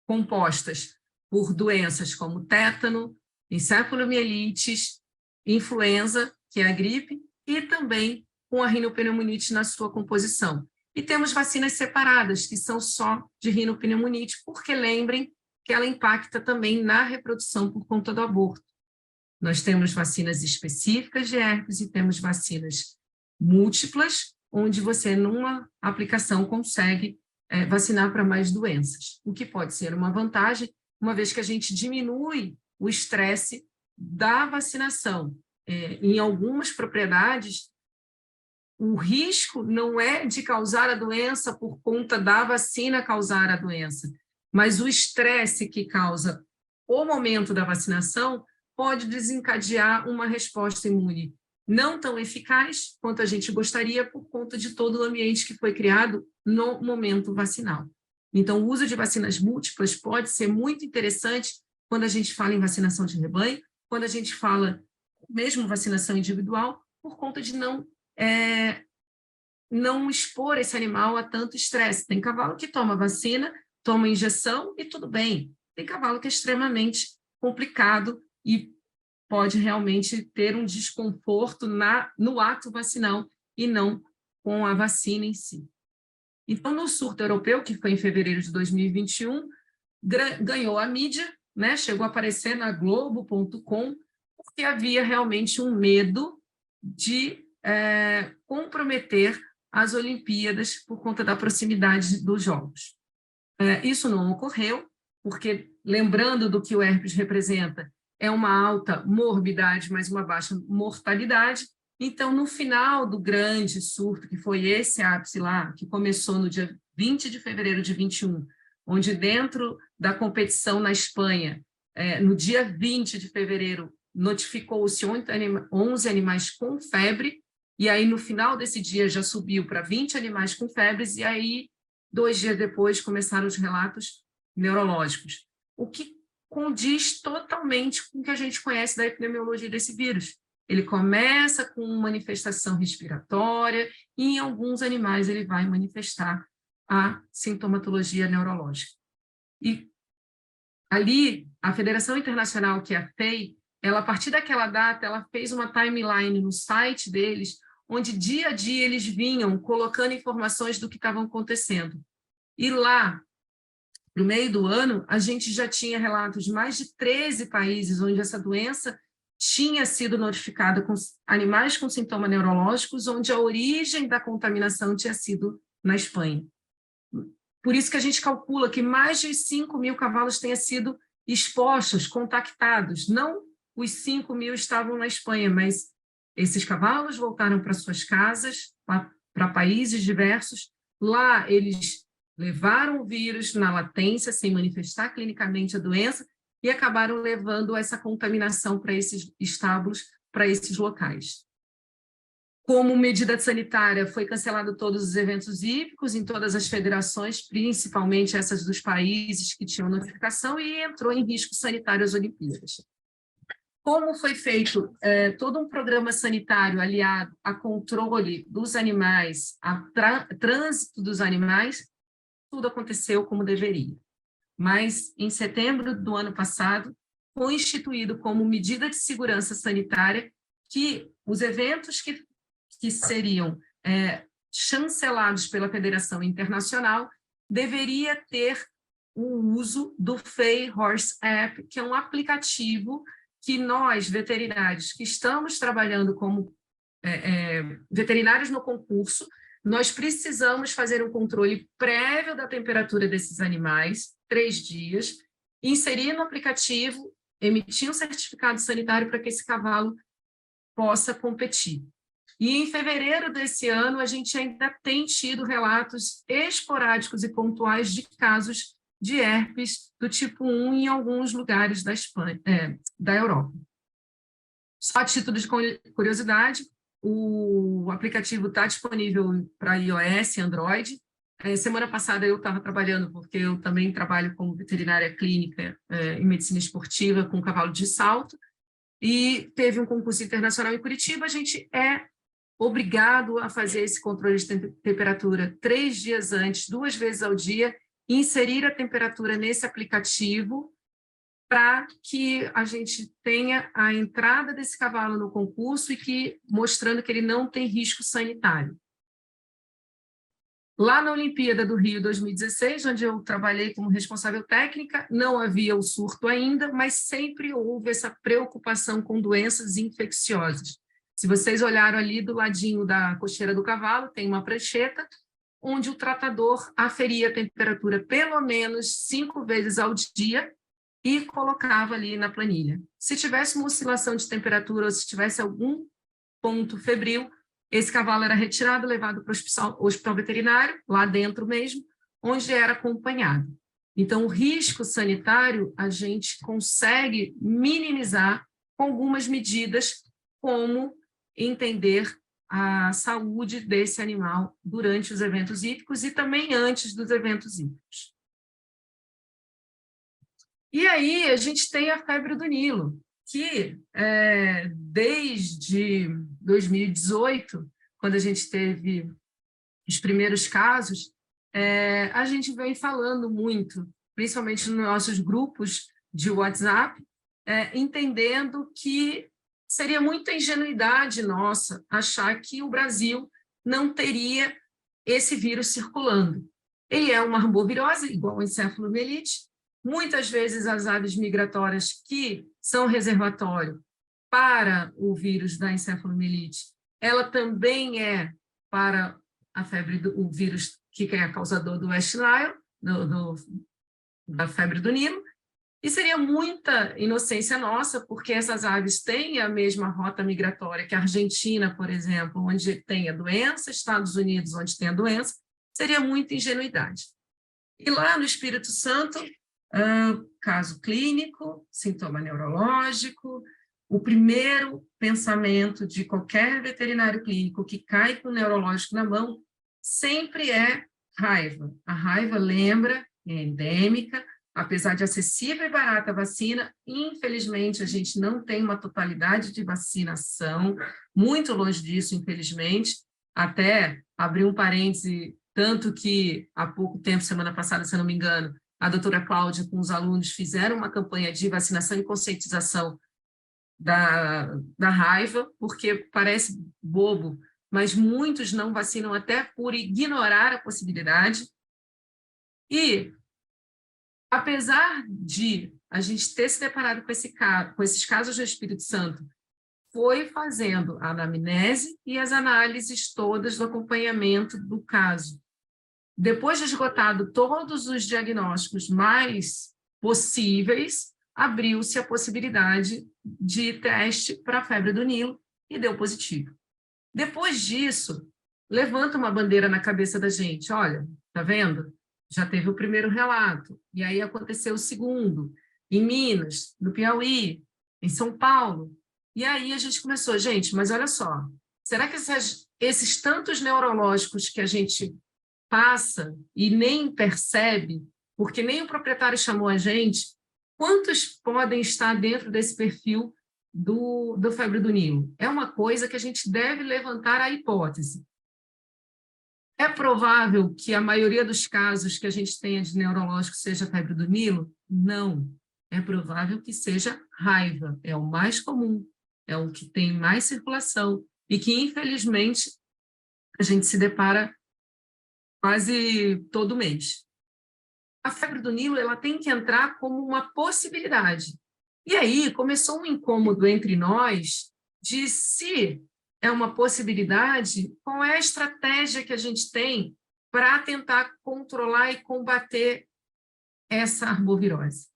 compostas por doenças como tétano, encefalomielites, influenza, que é a gripe, e também com a rinopneumonite na sua composição. E temos vacinas separadas, que são só de rinopneumonite, porque lembrem que ela impacta também na reprodução por conta do aborto. Nós temos vacinas específicas de herpes e temos vacinas múltiplas, onde você, numa aplicação, consegue vacinar para mais doenças, o que pode ser uma vantagem, uma vez que a gente diminui o estresse da vacinação. Em algumas propriedades, o risco não é de causar a doença por conta da vacina causar a doença, mas o estresse que causa o momento da vacinação pode desencadear uma resposta imune não tão eficaz quanto a gente gostaria por conta de todo o ambiente que foi criado no momento vacinal. Então, o uso de vacinas múltiplas pode ser muito interessante quando a gente fala em vacinação de rebanho, quando a gente fala mesmo vacinação individual, por conta de não expor esse animal a tanto estresse. Tem cavalo que toma vacina, toma injeção e tudo bem. Tem cavalo que é extremamente complicado e pode realmente ter um desconforto no ato vacinal e não com a vacina em si. Então, no surto europeu, que foi em fevereiro de 2021, ganhou a mídia, né? Chegou a aparecer na Globo.com, porque havia realmente um medo de comprometer as Olimpíadas por conta da proximidade dos Jogos. Isso não ocorreu, porque, lembrando do que o herpes representa, é uma alta morbidade, mas uma baixa mortalidade. Então, no final do grande surto, que foi esse ápice lá, que começou no dia 20 de fevereiro de 21, onde dentro da competição na Espanha, no dia 20 de fevereiro, notificou-se 11 animais com febre, e aí no final desse dia já subiu para 20 animais com febres, e aí 2 dias depois começaram os relatos neurológicos, o que condiz totalmente com o que a gente conhece da epidemiologia desse vírus. Ele começa com manifestação respiratória e em alguns animais ele vai manifestar a sintomatologia neurológica. E ali, a Federação Internacional, que é a FEI, ela, a partir daquela data, ela fez uma timeline no site deles, onde dia a dia eles vinham colocando informações do que estavam acontecendo. E lá, no meio do ano, a gente já tinha relatos de mais de 13 países onde essa doença tinha sido notificada com animais com sintomas neurológicos, onde a origem da contaminação tinha sido na Espanha. Por isso que a gente calcula que mais de 5.000 cavalos tenham sido expostos, contactados. Não os 5.000 estavam na Espanha, mas esses cavalos voltaram para suas casas, para países diversos. Lá eles levaram o vírus na latência, sem manifestar clinicamente a doença, e acabaram levando essa contaminação para esses estábulos, para esses locais. Como medida sanitária, foi cancelado todos os eventos hípicos em todas as federações, principalmente essas dos países que tinham notificação, e entrou em risco sanitário as Olimpíadas. Como foi feito todo um programa sanitário aliado a controle dos animais, a trânsito dos animais, tudo aconteceu como deveria. Mas, em setembro do ano passado, foi instituído como medida de segurança sanitária que os eventos que seriam chancelados pela Federação Internacional deveria ter o uso do FEI Horse App, que é um aplicativo que nós, veterinários, que estamos trabalhando como veterinários no concurso, nós precisamos fazer um controle prévio da temperatura desses animais, 3 dias, inserir no aplicativo, emitir um certificado sanitário para que esse cavalo possa competir. E em fevereiro desse ano, a gente ainda tem tido relatos esporádicos e pontuais de casos de herpes do tipo 1 em alguns lugares da Espanha, da Europa. Só a título de curiosidade, o aplicativo está disponível para iOS e Android. Semana passada eu estava trabalhando, porque eu também trabalho como veterinária clínica em medicina esportiva com cavalo de salto, e teve um concurso internacional em Curitiba. A gente é obrigado a fazer esse controle de temperatura 3 dias antes, 2 vezes ao dia, e inserir a temperatura nesse aplicativo para que a gente tenha a entrada desse cavalo no concurso e mostrando que ele não tem risco sanitário. Lá na Olimpíada do Rio 2016, onde eu trabalhei como responsável técnica, não havia o surto ainda, mas sempre houve essa preocupação com doenças infecciosas. Se vocês olharam ali do ladinho da cocheira do cavalo, tem uma prancheta, onde o tratador aferia a temperatura pelo menos 5 vezes ao dia e colocava ali na planilha. Se tivesse uma oscilação de temperatura ou se tivesse algum ponto febril, esse cavalo era retirado, levado para o hospital veterinário, lá dentro mesmo, onde era acompanhado. Então, o risco sanitário a gente consegue minimizar com algumas medidas, como entender a saúde desse animal durante os eventos hípicos e também antes dos eventos hípicos. E aí a gente tem a febre do Nilo, que desde 2018, quando a gente teve os primeiros casos, a gente vem falando muito, principalmente nos nossos grupos de WhatsApp, entendendo que seria muita ingenuidade nossa achar que o Brasil não teria esse vírus circulando. Ele é uma arbovirose, igual ao encefalomielite. Muitas vezes as aves migratórias que são reservatório para o vírus da encefalomielite, ela também é para a febre o vírus que é causador do West Nile, da febre do Nilo, e seria muita inocência nossa, porque essas aves têm a mesma rota migratória que a Argentina, por exemplo, onde tem a doença, Estados Unidos, onde tem a doença, seria muita ingenuidade. E lá no Espírito Santo, caso clínico, sintoma neurológico, o primeiro pensamento de qualquer veterinário clínico que cai com o neurológico na mão sempre é raiva. A raiva lembra, é endêmica, apesar de acessível e barata a vacina, infelizmente a gente não tem uma totalidade de vacinação, muito longe disso, infelizmente. Até abrir um parêntese, tanto que há pouco tempo, semana passada, se eu não me engano, a doutora Cláudia com os alunos fizeram uma campanha de vacinação e conscientização da raiva, porque parece bobo, mas muitos não vacinam até por ignorar a possibilidade. E, apesar de a gente ter se deparado com esses casos do Espírito Santo, foi fazendo a anamnese e as análises todas do acompanhamento do caso. Depois de esgotado todos os diagnósticos mais possíveis, abriu-se a possibilidade de teste para a febre do Nilo e deu positivo. Depois disso, levanta uma bandeira na cabeça da gente, olha, tá vendo? Já teve o primeiro relato, e aí aconteceu o segundo, em Minas, no Piauí, em São Paulo. E aí a gente começou, gente, mas olha só, será que esses tantos neurológicos que a gente passa e nem percebe, porque nem o proprietário chamou a gente, quantos podem estar dentro desse perfil do febre do Nilo? É uma coisa que a gente deve levantar a hipótese. É provável que a maioria dos casos que a gente tenha de neurológico seja febre do Nilo? Não. É provável que seja raiva. É o mais comum, é o que tem mais circulação e que, infelizmente, a gente se depara quase todo mês. A febre do Nilo ela tem que entrar como uma possibilidade. E aí começou um incômodo entre nós de se é uma possibilidade, qual é a estratégia que a gente tem para tentar controlar e combater essa arbovirose.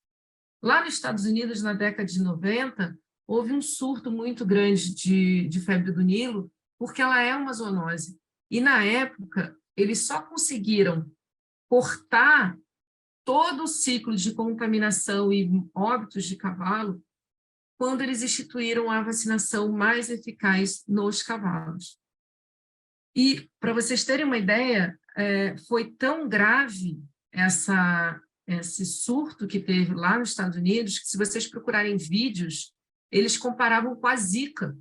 Lá nos Estados Unidos, na década de 90, houve um surto muito grande de febre do Nilo, porque ela é uma zoonose. E, na época, eles só conseguiram cortar todo o ciclo de contaminação e óbitos de cavalo quando eles instituíram a vacinação mais eficaz nos cavalos. E, para vocês terem uma ideia, foi tão grave esse surto que teve lá nos Estados Unidos, que se vocês procurarem vídeos, eles comparavam com a Zika,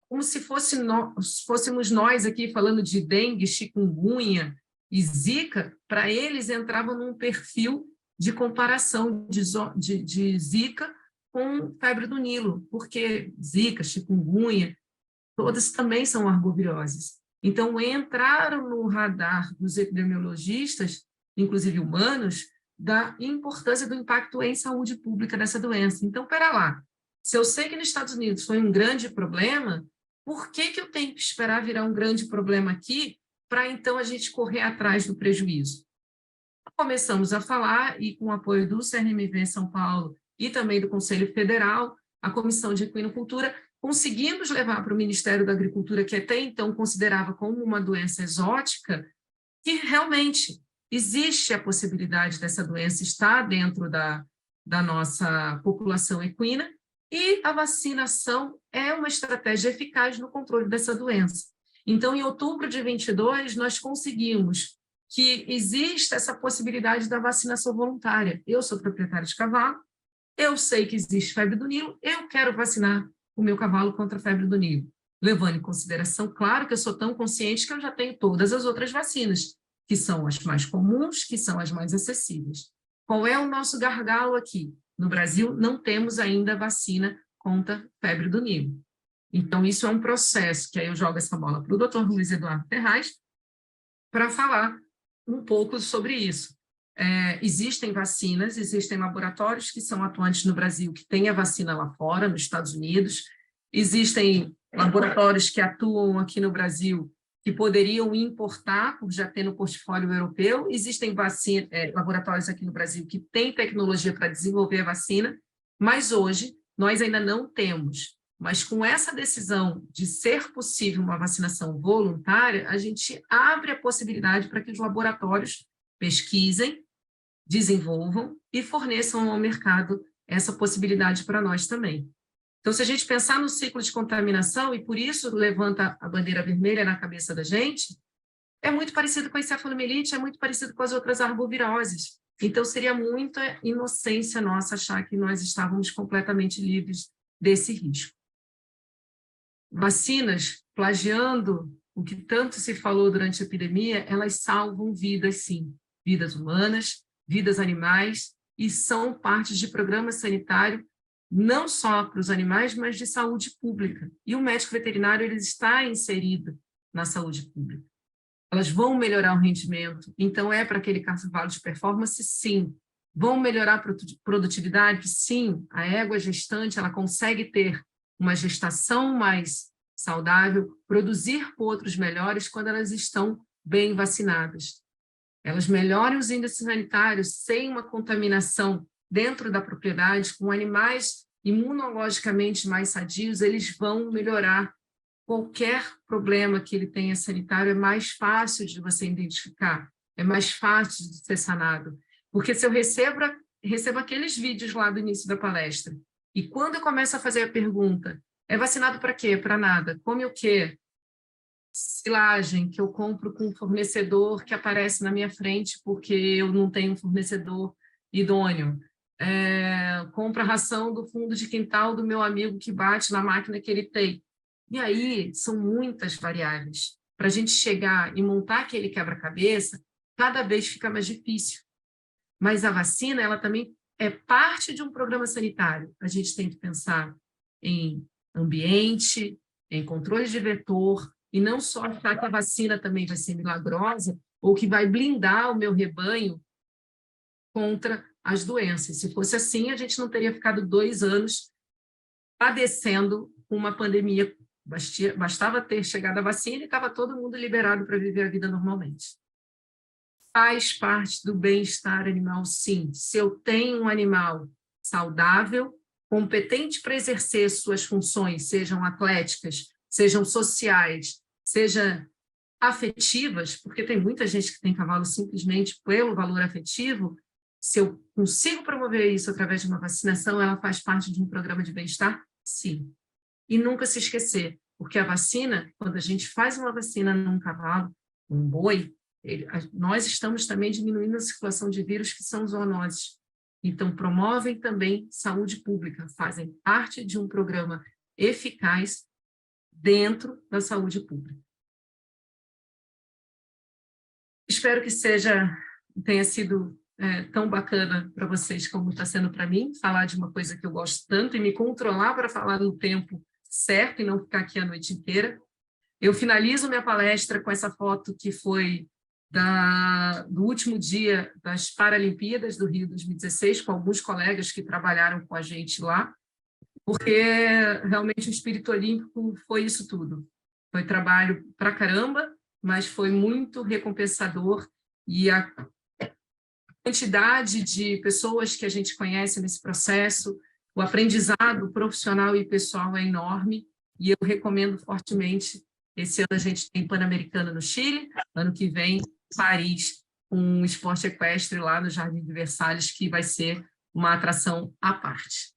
como se fôssemos nós aqui falando de dengue, chikungunya e Zika, para eles entravam num perfil de comparação de Zika com febre do Nilo, porque Zika, chikungunya, todas também são arboviroses. Então, entraram no radar dos epidemiologistas, inclusive humanos, da importância do impacto em saúde pública dessa doença. Então, espera lá, se eu sei que nos Estados Unidos foi um grande problema, por que eu tenho que esperar virar um grande problema aqui para, então, a gente correr atrás do prejuízo? Começamos a falar, e com o apoio do CNMV São Paulo e também do Conselho Federal, a Comissão de Equinocultura, conseguimos levar para o Ministério da Agricultura, que até então considerava como uma doença exótica, que realmente existe a possibilidade dessa doença estar dentro da nossa população equina, e a vacinação é uma estratégia eficaz no controle dessa doença. Então, em outubro de 22, nós conseguimos que exista essa possibilidade da vacinação voluntária. Eu sou proprietária de cavalo, eu sei que existe febre do Nilo, eu quero vacinar o meu cavalo contra a febre do Nilo, levando em consideração, claro, que eu sou tão consciente que eu já tenho todas as outras vacinas, que são as mais comuns, que são as mais acessíveis. Qual é o nosso gargalo aqui? No Brasil, não temos ainda vacina contra a febre do Nilo. Então, isso é um processo, que aí eu jogo essa bola para o Dr. Luiz Eduardo Terraz, para falar um pouco sobre isso. Existem vacinas, existem laboratórios que são atuantes no Brasil, que têm a vacina lá fora, nos Estados Unidos, existem laboratórios que atuam aqui no Brasil, que poderiam importar, por já ter no portfólio europeu, existem laboratórios aqui no Brasil que têm tecnologia para desenvolver a vacina, mas hoje nós ainda não temos. Mas com essa decisão de ser possível uma vacinação voluntária, a gente abre a possibilidade para que os laboratórios pesquisem, desenvolvam e forneçam ao mercado essa possibilidade para nós também. Então, se a gente pensar no ciclo de contaminação, e por isso levanta a bandeira vermelha na cabeça da gente, é muito parecido com a encefalomielite, é muito parecido com as outras arboviroses. Então, seria muita inocência nossa achar que nós estávamos completamente livres desse risco. Vacinas, plagiando o que tanto se falou durante a epidemia, elas salvam vidas, sim. Vidas humanas, vidas animais, e são parte de programa sanitário, não só para os animais, mas de saúde pública. E o médico veterinário ele está inserido na saúde pública. Elas vão melhorar o rendimento, então é para aquele cavalo de performance, sim. Vão melhorar a produtividade? Sim. A égua gestante ela consegue ter uma gestação mais saudável, produzir potros melhores quando elas estão bem vacinadas. Elas melhoram os índices sanitários sem uma contaminação dentro da propriedade, com animais imunologicamente mais sadios, eles vão melhorar qualquer problema que ele tenha sanitário, é mais fácil de você identificar, é mais fácil de ser sanado. Porque se eu recebo aqueles vídeos lá do início da palestra, e quando eu começo a fazer a pergunta, é vacinado para quê? Para nada. Come o quê? Silagem que eu compro com um fornecedor que aparece na minha frente porque eu não tenho um fornecedor idôneo. Compra a ração do fundo de quintal do meu amigo que bate na máquina que ele tem. E aí são muitas variáveis. Para a gente chegar e montar aquele quebra-cabeça, cada vez fica mais difícil. Mas a vacina, ela também é parte de um programa sanitário. A gente tem que pensar em ambiente, em controle de vetor, e não só achar que a vacina também vai ser milagrosa ou que vai blindar o meu rebanho contra as doenças. Se fosse assim, a gente não teria ficado 2 anos padecendo uma pandemia. Bastava ter chegado a vacina e estava todo mundo liberado para viver a vida normalmente. Faz parte do bem-estar animal, sim. Se eu tenho um animal saudável, competente para exercer suas funções, sejam atléticas, sejam sociais, sejam afetivas, porque tem muita gente que tem cavalo simplesmente pelo valor afetivo, se eu consigo promover isso através de uma vacinação, ela faz parte de um programa de bem-estar? Sim. E nunca se esquecer, porque a vacina, quando a gente faz uma vacina num cavalo, um boi, nós estamos também diminuindo a circulação de vírus que são zoonoses. Então, promovem também saúde pública, fazem parte de um programa eficaz dentro da saúde pública. Espero que tenha sido tão bacana para vocês como está sendo para mim, falar de uma coisa que eu gosto tanto e me controlar para falar no tempo certo e não ficar aqui a noite inteira. Eu finalizo minha palestra com essa foto que foi do último dia das Paralimpíadas do Rio 2016, com alguns colegas que trabalharam com a gente lá, porque realmente o espírito olímpico foi isso tudo. Foi trabalho pra caramba, mas foi muito recompensador, e a quantidade de pessoas que a gente conhece nesse processo, o aprendizado profissional e pessoal é enorme, e eu recomendo fortemente. Esse ano a gente tem Pan-Americana no Chile, ano que vem Paris, um esporte equestre lá no Jardim de Versalhes, que vai ser uma atração à parte.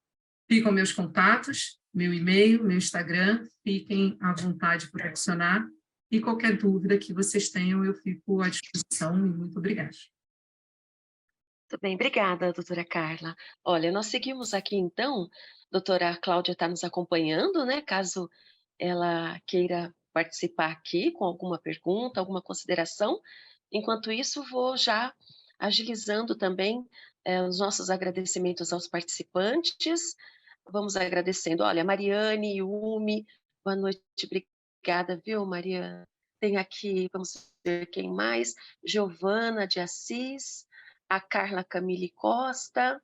Ficam meus contatos, meu e-mail, meu Instagram, fiquem à vontade para adicionar, e qualquer dúvida que vocês tenham, eu fico à disposição, e muito obrigada. Muito bem, obrigada, doutora Carla. Olha, nós seguimos aqui então, doutora Cláudia está nos acompanhando, né? Caso ela queira participar aqui com alguma pergunta, alguma consideração. Enquanto isso, vou já agilizando também os nossos agradecimentos aos participantes. Vamos agradecendo. Olha, Mariane, Yumi, boa noite, obrigada, viu, Mariane? Tem aqui, vamos ver quem mais, Giovana de Assis, a Carla Camille Costa.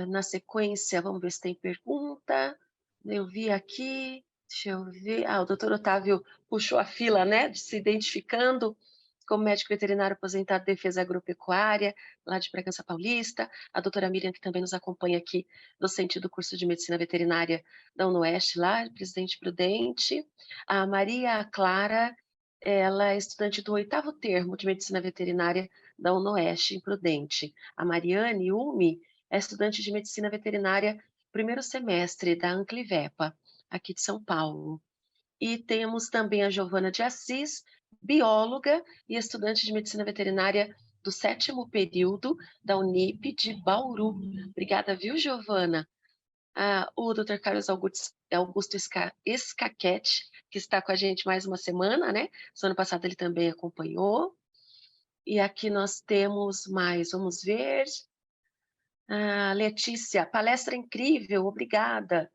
Na sequência, vamos ver se tem pergunta. Eu vi aqui, deixa eu ver. O doutor Otávio puxou a fila, né, se identificando como médico veterinário aposentado de defesa agropecuária, lá de Bragança Paulista. A doutora Miriam, que também nos acompanha aqui, docente do curso de medicina veterinária da UnoOeste, lá, Presidente Prudente. A Maria Clara, ela é estudante do 8º termo de medicina veterinária da UnoOeste, em Prudente. A Mariane Umi é estudante de medicina veterinária, primeiro semestre da Anclivepa, aqui de São Paulo. E temos também a Giovana de Assis, bióloga e estudante de medicina veterinária do 7º período da Unip de Bauru. Obrigada, viu, Giovana? O Dr. Carlos Augusto Escaquete, que está com a gente mais uma semana, né? Semana passada ele também acompanhou. E aqui nós temos mais, vamos ver. Letícia, palestra incrível, obrigada.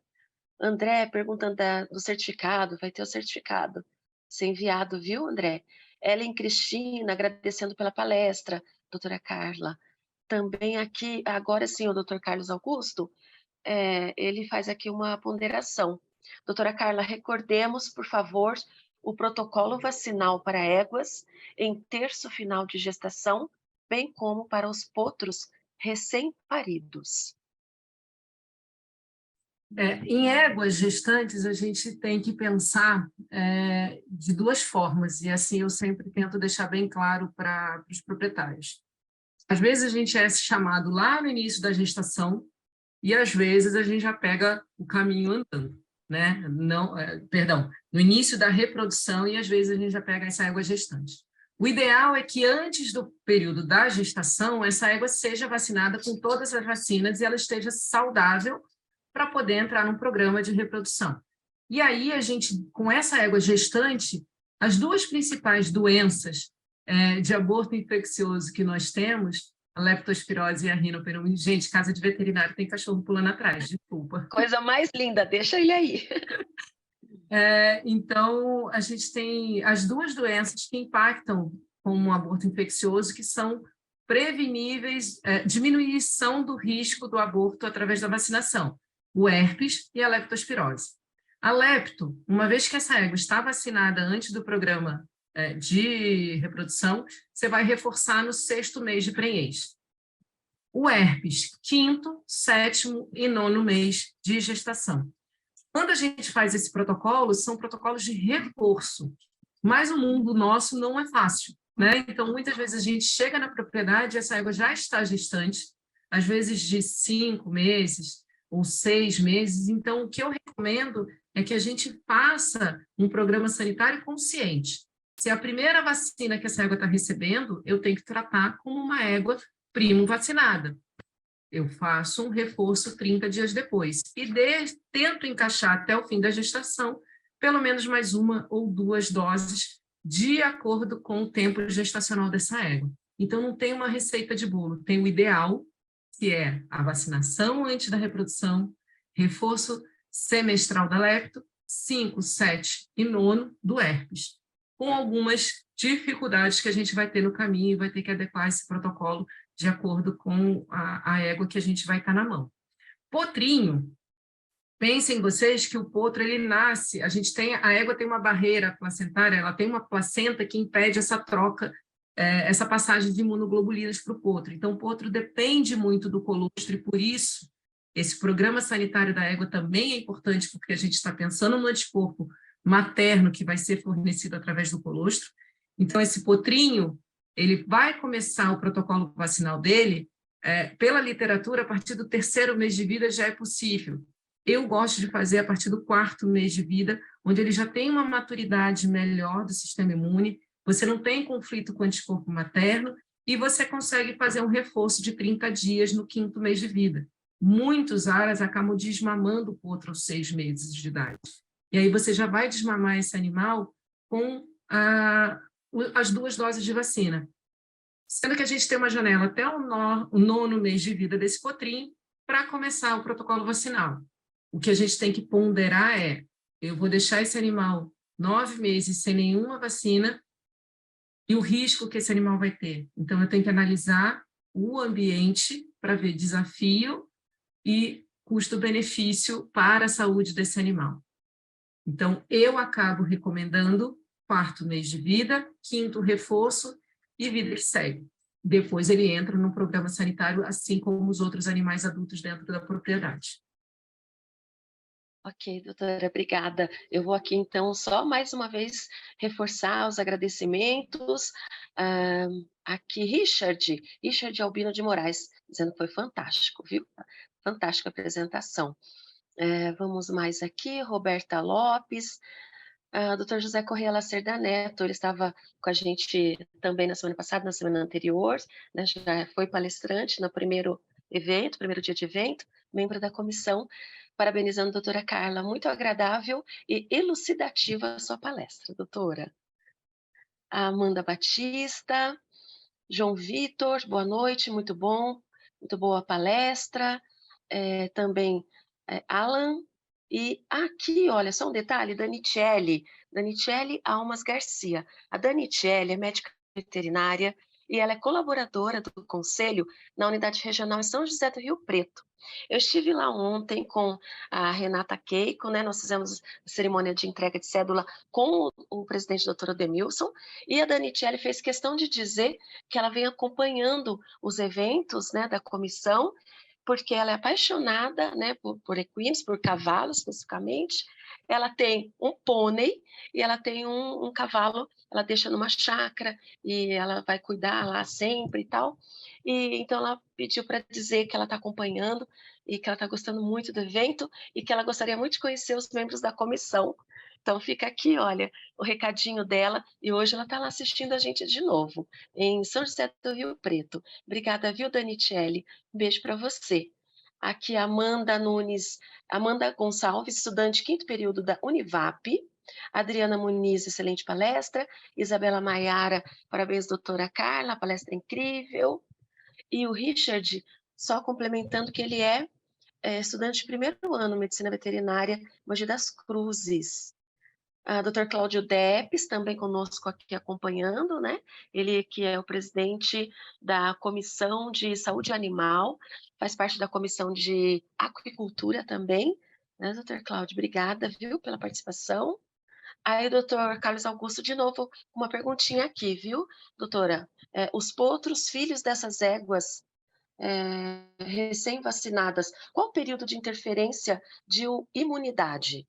André, perguntando do certificado, vai ter o certificado ser enviado, viu, André? Ellen Cristina, agradecendo pela palestra, doutora Carla. Também aqui, agora sim, o doutor Carlos Augusto, ele faz aqui uma ponderação. Doutora Carla, recordemos, por favor, o protocolo vacinal para éguas em terço final de gestação, bem como para os potros recém-paridos. Em éguas gestantes, a gente tem que pensar de duas formas, e assim eu sempre tento deixar bem claro para os proprietários. Às vezes a gente é chamado lá no início da gestação, e às vezes a gente já pega o caminho andando, né? No início da reprodução, e às vezes a gente já pega essa égua gestante. O ideal é que antes do período da gestação, essa égua seja vacinada com todas as vacinas e ela esteja saudável para poder entrar num programa de reprodução. E aí a gente, com essa égua gestante, as duas principais doenças de aborto infeccioso que nós temos, a leptospirose e a rinopneumociste. Gente, casa de veterinário tem cachorro pulando atrás, desculpa. Coisa mais linda, deixa ele aí. Então, a gente tem as duas doenças que impactam como um aborto infeccioso, que são preveníveis, diminuição do risco do aborto através da vacinação, o herpes e a leptospirose. A lepto, uma vez que essa égua está vacinada antes do programa de reprodução, você vai reforçar no 6º mês de prenhez. O herpes, 5º, 7º e 9º mês de gestação. Quando a gente faz esse protocolo, são protocolos de reforço, mas o mundo nosso não é fácil, né? Então, muitas vezes a gente chega na propriedade e essa égua já está gestante, às vezes de 5 meses ou 6 meses. Então, o que eu recomendo é que a gente faça um programa sanitário consciente. Se é a primeira vacina que essa égua está recebendo, eu tenho que tratar como uma égua primo vacinada. Eu faço um reforço 30 dias depois e tento encaixar até o fim da gestação pelo menos mais 1 ou 2 doses de acordo com o tempo gestacional dessa égua. Então, não tem uma receita de bolo, tem o ideal, que é a vacinação antes da reprodução, reforço semestral da lepto 5, 7 e 9 do herpes, com algumas dificuldades que a gente vai ter no caminho e vai ter que adequar esse protocolo de acordo com a égua que a gente vai estar na mão. Potrinho, pensem vocês que o potro, ele nasce, a égua tem uma barreira placentária, ela tem uma placenta que impede essa troca, essa passagem de imunoglobulinas para o potro. Então, o potro depende muito do colostro e, por isso, esse programa sanitário da égua também é importante, porque a gente está pensando no anticorpo materno que vai ser fornecido através do colostro. Então, esse potrinho, ele vai começar o protocolo vacinal dele, pela literatura, a partir do 3º mês de vida já é possível. Eu gosto de fazer a partir do 4º mês de vida, onde ele já tem uma maturidade melhor do sistema imune, você não tem conflito com o anticorpo materno e você consegue fazer um reforço de 30 dias no 5º mês de vida. Muitos aras acabam desmamando o potro aos 6 meses de idade. E aí você já vai desmamar esse animal com as 2 doses de vacina. Sendo que a gente tem uma janela até o 9º mês de vida desse potrinho para começar o protocolo vacinal. O que a gente tem que ponderar eu vou deixar esse animal 9 meses sem nenhuma vacina e o risco que esse animal vai ter. Então, eu tenho que analisar o ambiente para ver desafio e custo-benefício para a saúde desse animal. Então, eu acabo recomendando 4º mês de vida, 5º reforço e vida que segue. Depois ele entra no programa sanitário, assim como os outros animais adultos dentro da propriedade. Ok, doutora, obrigada. Eu vou aqui, então, só mais uma vez reforçar os agradecimentos. Aqui, Richard Albino de Moraes, dizendo que foi fantástico, viu? Fantástica apresentação. Vamos mais aqui, Roberta Lopes, Dr. José Correia Lacerda Neto, ele estava com a gente também na semana passada, na semana anterior, né, já foi palestrante no primeiro dia de evento, membro da comissão, parabenizando a doutora Carla, muito agradável e elucidativa a sua palestra, doutora. A Amanda Batista, João Vitor, boa noite, muito bom, muito boa palestra, também Alan, e aqui, olha, só um detalhe, Danicelli Almas Garcia. A Danicelli é médica veterinária e ela é colaboradora do Conselho na Unidade Regional em São José do Rio Preto. Eu estive lá ontem com a Renata Keiko, né? Nós fizemos a cerimônia de entrega de cédula com o presidente doutor Ademilson, e a Danicelli fez questão de dizer que ela vem acompanhando os eventos, né, da comissão, porque ela é apaixonada, né, por equinos, por cavalos especificamente. Ela tem um pônei e ela tem um cavalo, ela deixa numa chácara e ela vai cuidar lá sempre e tal. E então ela pediu para dizer que ela está acompanhando e que ela está gostando muito do evento e que ela gostaria muito de conhecer os membros da comissão. Então fica aqui, olha, o recadinho dela, e hoje ela está lá assistindo a gente de novo, em São José do Rio Preto. Obrigada, viu, Danicelli? Um beijo para você. Aqui, Amanda Gonçalves, estudante 5º período da Univap. Adriana Muniz, excelente palestra. Isabela Maiara, parabéns, doutora Carla, palestra incrível. E o Richard, só complementando que ele é estudante de 1º ano, Medicina Veterinária, Mogi das Cruzes. Dr. Cláudio Depes, também conosco aqui acompanhando, né? Ele que é o presidente da Comissão de Saúde Animal, faz parte da Comissão de Aquicultura também, né, Dr. Cláudio? Obrigada, viu, pela participação. Aí, doutor Carlos Augusto, de novo, uma perguntinha aqui, viu, doutora? Os potros, filhos dessas éguas recém-vacinadas, qual o período de interferência de imunidade?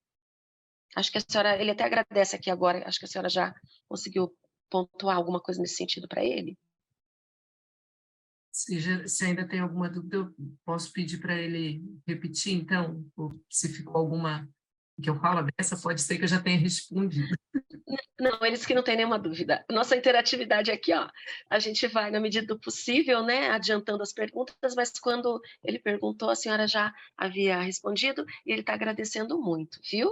Acho que a senhora, ele até agradece aqui agora, acho que a senhora já conseguiu pontuar alguma coisa nesse sentido para ele? Se ainda tem alguma dúvida, eu posso pedir para ele repetir, então, ou se ficou alguma que eu falo dessa, pode ser que eu já tenha respondido. Não, eles que não têm nenhuma dúvida. Nossa interatividade aqui, ó, a gente vai, na medida do possível, né, adiantando as perguntas, mas quando ele perguntou, a senhora já havia respondido e ele está agradecendo muito, viu?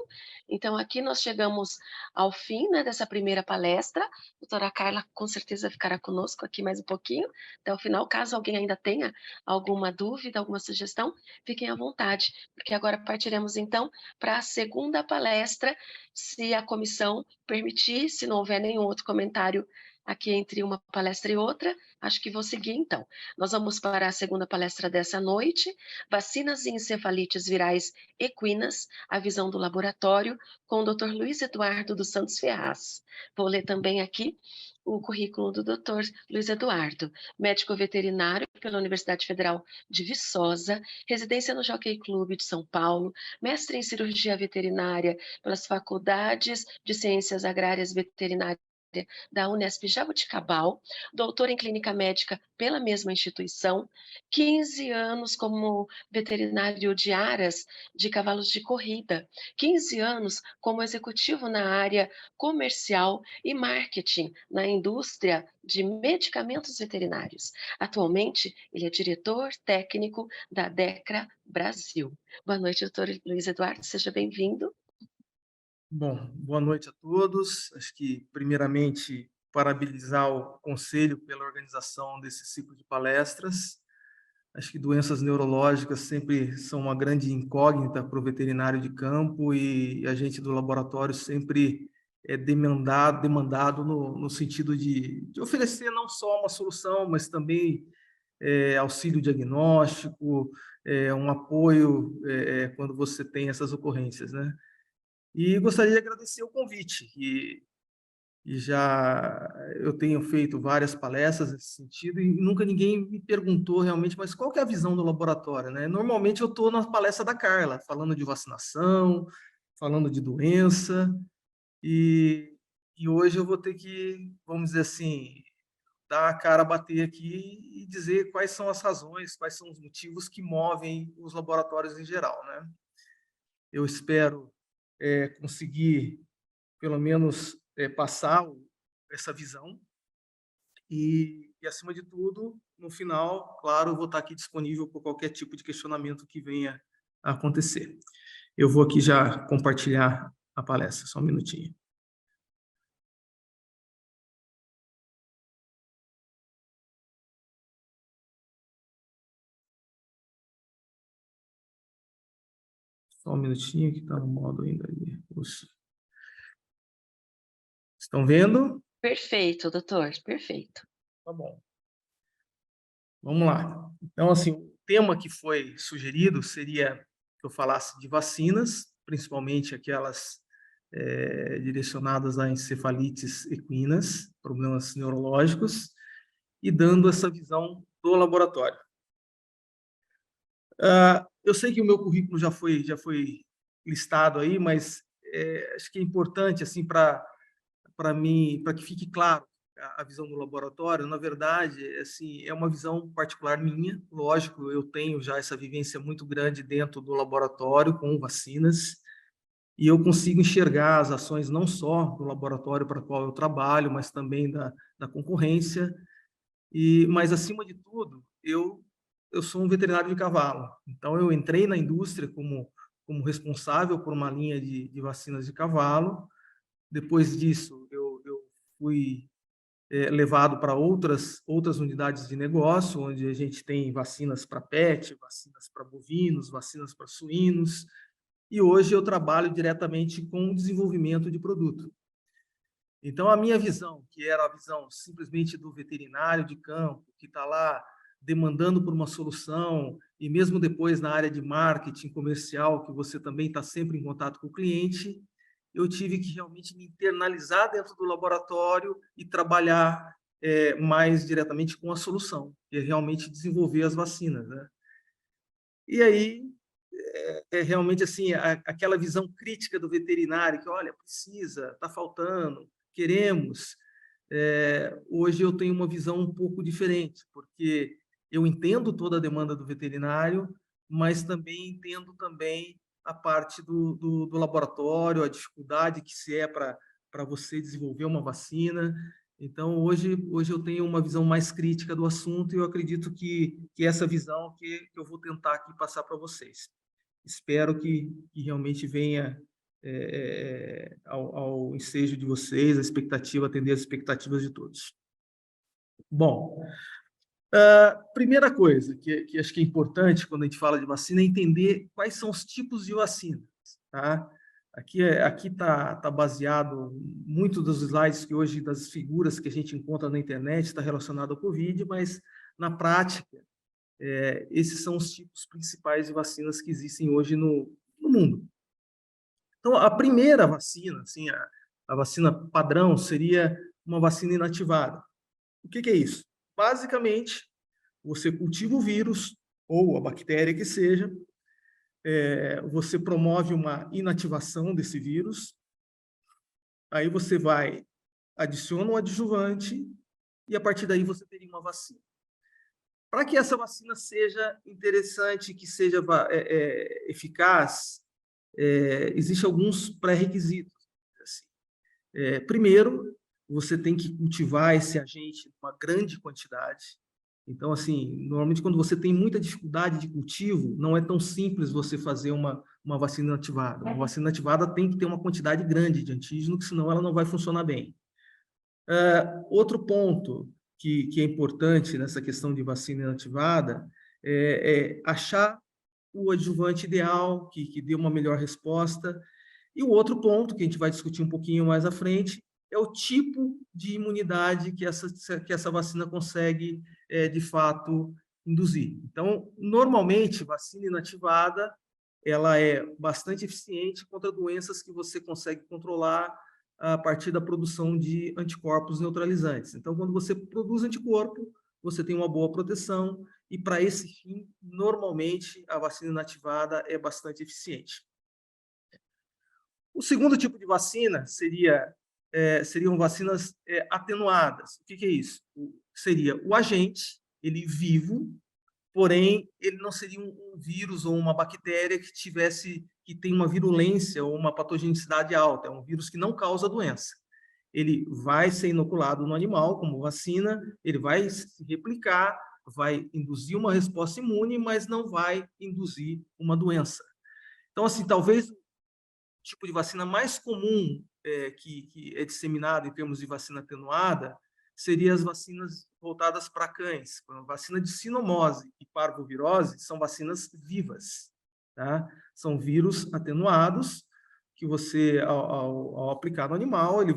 Então, aqui nós chegamos ao fim, né, dessa primeira palestra. A doutora Carla, com certeza, ficará conosco aqui mais um pouquinho, até o final. Caso alguém ainda tenha alguma dúvida, alguma sugestão, fiquem à vontade, porque agora partiremos, então, para a segunda palestra, se a comissão permitir, se não houver nenhum outro comentário aqui entre uma palestra e outra, acho que vou seguir então. Nós vamos para a segunda palestra dessa noite, vacinas e encefalites virais equinas, a visão do laboratório, com o Dr. Luiz Eduardo dos Santos Ferraz. Vou ler também aqui o currículo do Dr. Luiz Eduardo, médico veterinário pela Universidade Federal de Viçosa, residência no Jockey Clube de São Paulo, mestre em cirurgia veterinária pelas faculdades de Ciências Agrárias Veterinárias da Unesp Jaboticabal, doutor em clínica médica pela mesma instituição, 15 anos como veterinário de aras de cavalos de corrida, 15 anos como executivo na área comercial e marketing na indústria de medicamentos veterinários. Atualmente, ele é diretor técnico da DECRA Brasil. Boa noite, doutor Luiz Eduardo, seja bem-vindo. Bom, boa noite a todos. Acho que, primeiramente, parabenizar o Conselho pela organização desse ciclo de palestras. Acho que doenças neurológicas sempre são uma grande incógnita para o veterinário de campo e a gente do laboratório sempre é demandado no sentido de oferecer não só uma solução, mas também auxílio diagnóstico, um apoio quando você tem essas ocorrências, né? E gostaria de agradecer o convite, e já eu tenho feito várias palestras nesse sentido e nunca ninguém me perguntou realmente, mas qual que é a visão do laboratório, né? Normalmente eu estou na palestra da Carla, falando de vacinação, falando de doença, e hoje eu vou ter que, vamos dizer assim, dar a cara a bater aqui e dizer quais são as razões, quais são os motivos que movem os laboratórios em geral, né? Eu espero conseguir, pelo menos, passar essa visão e, acima de tudo, no final, claro, eu vou estar aqui disponível por qualquer tipo de questionamento que venha a acontecer. Eu vou aqui já compartilhar a palestra, só um minutinho. Só um minutinho que está no modo ainda ali. Estão vendo? Perfeito, doutor, perfeito. Tá bom. Vamos lá. Então, assim, o tema que foi sugerido seria que eu falasse de vacinas, principalmente aquelas direcionadas a encefalites equinas, problemas neurológicos, e dando essa visão do laboratório. Eu sei que o meu currículo já foi listado aí, mas acho que é importante, assim, para mim, para que fique claro a visão do laboratório. Na verdade, assim, é uma visão particular minha. Lógico, eu tenho já essa vivência muito grande dentro do laboratório com vacinas, e eu consigo enxergar as ações não só do laboratório para o qual eu trabalho, mas também da concorrência. Mas, acima de tudo, eu sou um veterinário de cavalo. Então, eu entrei na indústria como responsável por uma linha de vacinas de cavalo. Depois disso, eu fui levado para outras unidades de negócio, onde a gente tem vacinas para pet, vacinas para bovinos, vacinas para suínos, e hoje eu trabalho diretamente com o desenvolvimento de produto. Então, a minha visão, que era a visão simplesmente do veterinário de campo, que está lá demandando por uma solução, e mesmo depois na área de marketing comercial, que você também está sempre em contato com o cliente, eu tive que realmente me internalizar dentro do laboratório e trabalhar mais diretamente com a solução, e realmente desenvolver as vacinas, né? E aí, realmente assim, aquela visão crítica do veterinário, que olha, precisa, está faltando, queremos. Hoje eu tenho uma visão um pouco diferente, porque eu entendo toda a demanda do veterinário, mas também entendo também a parte do laboratório, a dificuldade que se é para para você desenvolver uma vacina. Então, hoje eu tenho uma visão mais crítica do assunto e eu acredito que essa visão que eu vou tentar aqui passar para vocês. Espero que realmente venha ao ensejo de vocês, a expectativa, atender as expectativas de todos. Bom, primeira coisa que acho que é importante quando a gente fala de vacina é entender quais são os tipos de vacinas, tá? Aqui está baseado muito dos slides que hoje, das figuras que a gente encontra na internet, está relacionado ao Covid, mas na prática, esses são os tipos principais de vacinas que existem hoje no mundo. Então, a primeira vacina, assim, a vacina padrão, seria uma vacina inativada. O que é isso? Basicamente, você cultiva o vírus, ou a bactéria que seja, você promove uma inativação desse vírus, aí você adiciona um adjuvante, e a partir daí você teria uma vacina. Para que essa vacina seja interessante, que seja eficaz, existem alguns pré-requisitos. Assim. Primeiro, você tem que cultivar esse agente em uma grande quantidade. Então, assim, normalmente quando você tem muita dificuldade de cultivo, não é tão simples você fazer uma vacina inativada. Uma vacina inativada tem que ter uma quantidade grande de antígeno, senão ela não vai funcionar bem. Outro ponto que é importante nessa questão de vacina inativada é achar o adjuvante ideal, que dê uma melhor resposta. E o outro ponto, que a gente vai discutir um pouquinho mais à frente, é o tipo de imunidade que essa vacina consegue, de fato, induzir. Então, normalmente, vacina inativada, ela é bastante eficiente contra doenças que você consegue controlar a partir da produção de anticorpos neutralizantes. Então, quando você produz anticorpo, você tem uma boa proteção, e para esse fim, normalmente, a vacina inativada é bastante eficiente. O segundo tipo de vacina seriam vacinas atenuadas. O que é isso? Seria o agente, ele vivo, porém, ele não seria um vírus ou uma bactéria que tem uma virulência ou uma patogenicidade alta. É um vírus que não causa doença. Ele vai ser inoculado no animal como vacina, ele vai se replicar, vai induzir uma resposta imune, mas não vai induzir uma doença. Então, assim, talvez o tipo de vacina mais comum que é disseminado em termos de vacina atenuada seriam as vacinas voltadas para cães. A vacina de sinomose e parvovirose são vacinas vivas, tá? São vírus atenuados que você, ao aplicar no animal, ele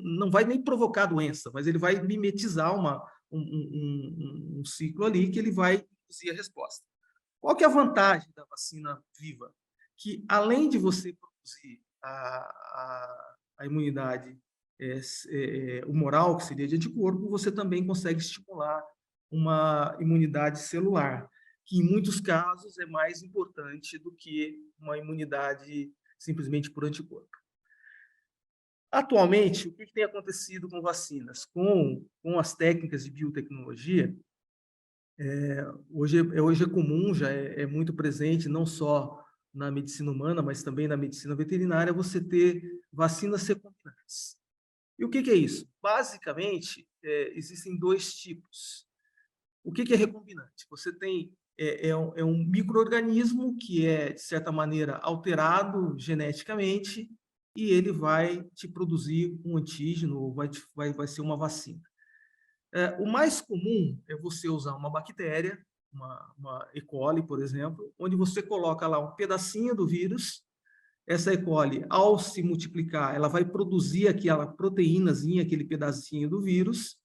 não vai nem provocar doença, mas ele vai mimetizar um ciclo ali que ele vai induzir a resposta. Qual que é a vantagem da vacina viva? Que, além de você produzir a imunidade humoral, que seria de anticorpo, você também consegue estimular uma imunidade celular, que em muitos casos é mais importante do que uma imunidade simplesmente por anticorpo. Atualmente, o que tem acontecido com vacinas? Com as técnicas de biotecnologia, hoje é comum, já é muito presente, não só na medicina humana, mas também na medicina veterinária, você ter vacinas recombinantes. E o que é isso? Basicamente, existem dois tipos. O que é recombinante? Você tem um micro-organismo que é, de certa maneira, alterado geneticamente e ele vai te produzir um antígeno ou vai ser uma vacina. O mais comum é você usar uma bactéria, uma E. coli, por exemplo, onde você coloca lá um pedacinho do vírus. Essa E. coli, ao se multiplicar, ela vai produzir aquela proteínazinha, aquele pedacinho do vírus.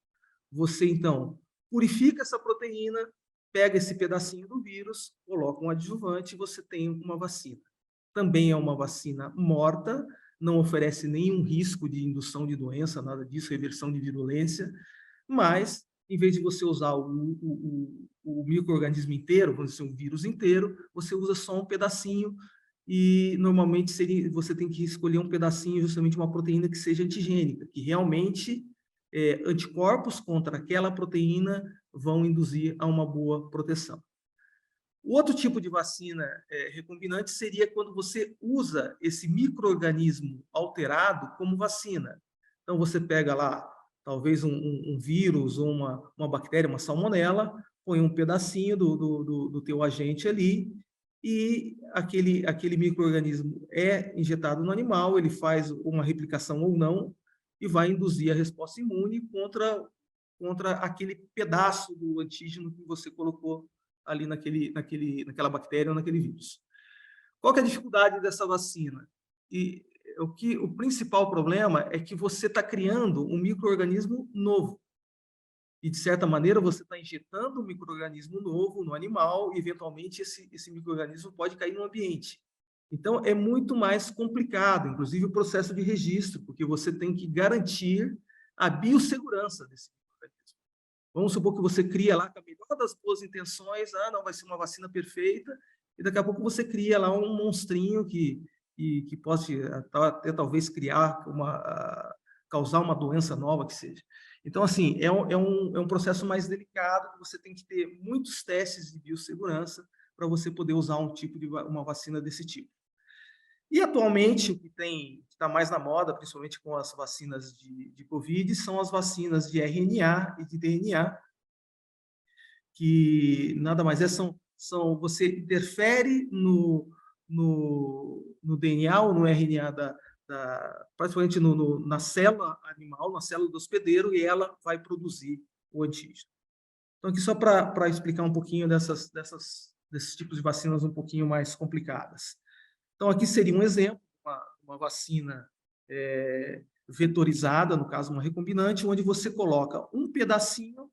Você, então, purifica essa proteína, pega esse pedacinho do vírus, coloca um adjuvante e você tem uma vacina. Também é uma vacina morta, não oferece nenhum risco de indução de doença, nada disso, reversão de virulência, mas, em vez de você usar o micro-organismo inteiro, vamos dizer, o vírus inteiro, você usa só um pedacinho e, normalmente, você tem que escolher um pedacinho, justamente uma proteína que seja antigênica, que realmente anticorpos contra aquela proteína vão induzir a uma boa proteção. O outro tipo de vacina recombinante seria quando você usa esse micro-organismo alterado como vacina. Então, você pega lá, talvez um vírus ou uma bactéria, uma salmonela, põe um pedacinho do teu agente ali e aquele micro-organismo é injetado no animal, ele faz uma replicação ou não e vai induzir a resposta imune contra aquele pedaço do antígeno que você colocou ali naquela bactéria ou naquele vírus. Qual que é a dificuldade dessa vacina? E o principal problema é que você está criando um micro-organismo novo. E, de certa maneira, você está injetando um micro-organismo novo no animal e, eventualmente, esse micro-organismo pode cair no ambiente. Então, é muito mais complicado, inclusive o processo de registro, porque você tem que garantir a biossegurança desse micro-organismo. Vamos supor que você cria lá com a melhor das boas intenções, não vai ser uma vacina perfeita, e daqui a pouco você cria lá um monstrinho que pode até talvez causar uma doença nova que seja. Então, assim, é um processo mais delicado, que você tem que ter muitos testes de biossegurança para você poder usar uma vacina desse tipo. E, atualmente, o que está mais na moda, principalmente com as vacinas de Covid, são as vacinas de RNA e de DNA, que nada mais você interfere no DNA ou no RNA praticamente na célula animal, na célula do hospedeiro, e ela vai produzir o antígeno. Então, aqui só para explicar um pouquinho desses tipos de vacinas um pouquinho mais complicadas. Então, aqui seria um exemplo, uma vacina vetorizada, no caso, uma recombinante, onde você coloca um pedacinho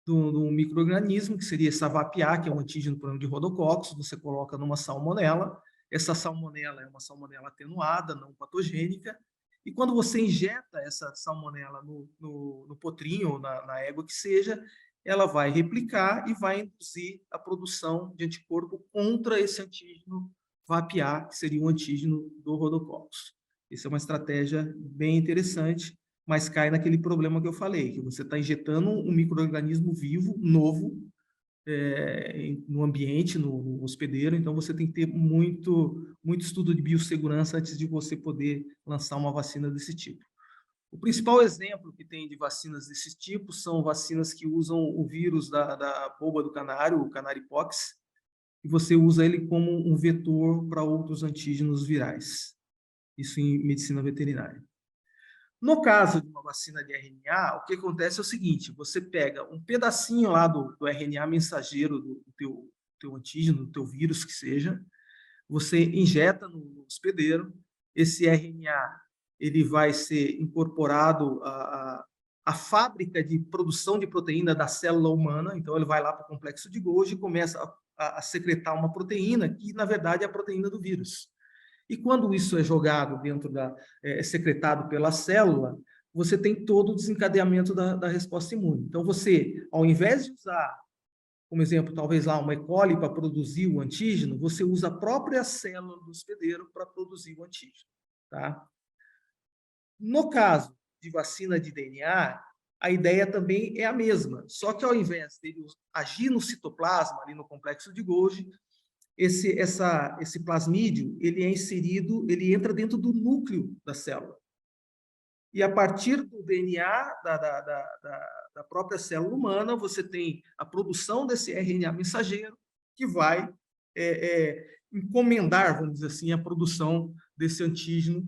do micro-organismo, que seria essa VAP-A, que é um antígeno por de rodococcus, você coloca numa salmonela. Essa salmonela é uma salmonela atenuada, não patogênica, e quando você injeta essa salmonela no potrinho ou na égua que seja, ela vai replicar e vai induzir a produção de anticorpo contra esse antígeno VAP-A, que seria um antígeno do rodococcus. Essa é uma estratégia bem interessante, mas cai naquele problema que eu falei, que você está injetando um micro-organismo vivo, novo, no ambiente, no hospedeiro, então você tem que ter muito estudo de biossegurança antes de você poder lançar uma vacina desse tipo. O principal exemplo que tem de vacinas desse tipo são vacinas que usam o vírus da polpa do canário, o Canaripox, e você usa ele como um vetor para outros antígenos virais. Isso em medicina veterinária. No caso de uma vacina de RNA, o que acontece é o seguinte: você pega um pedacinho lá do RNA mensageiro do teu antígeno, do teu vírus que seja, você injeta no hospedeiro, esse RNA ele vai ser incorporado à fábrica de produção de proteína da célula humana, então ele vai lá para o complexo de Golgi e começa a secretar uma proteína que, na verdade, é a proteína do vírus. E quando isso é jogado secretado pela célula, você tem todo o desencadeamento da resposta imune. Então, você, ao invés de usar, como exemplo, talvez lá uma E. coli para produzir o antígeno, você usa a própria célula do hospedeiro para produzir o antígeno. Tá? No caso de vacina de DNA, a ideia também é a mesma, só que ao invés de agir no citoplasma, ali no complexo de Golgi, esse plasmídio, ele entra dentro do núcleo da célula. E a partir do DNA da própria célula humana, você tem a produção desse RNA mensageiro que vai encomendar, vamos dizer assim, a produção desse antígeno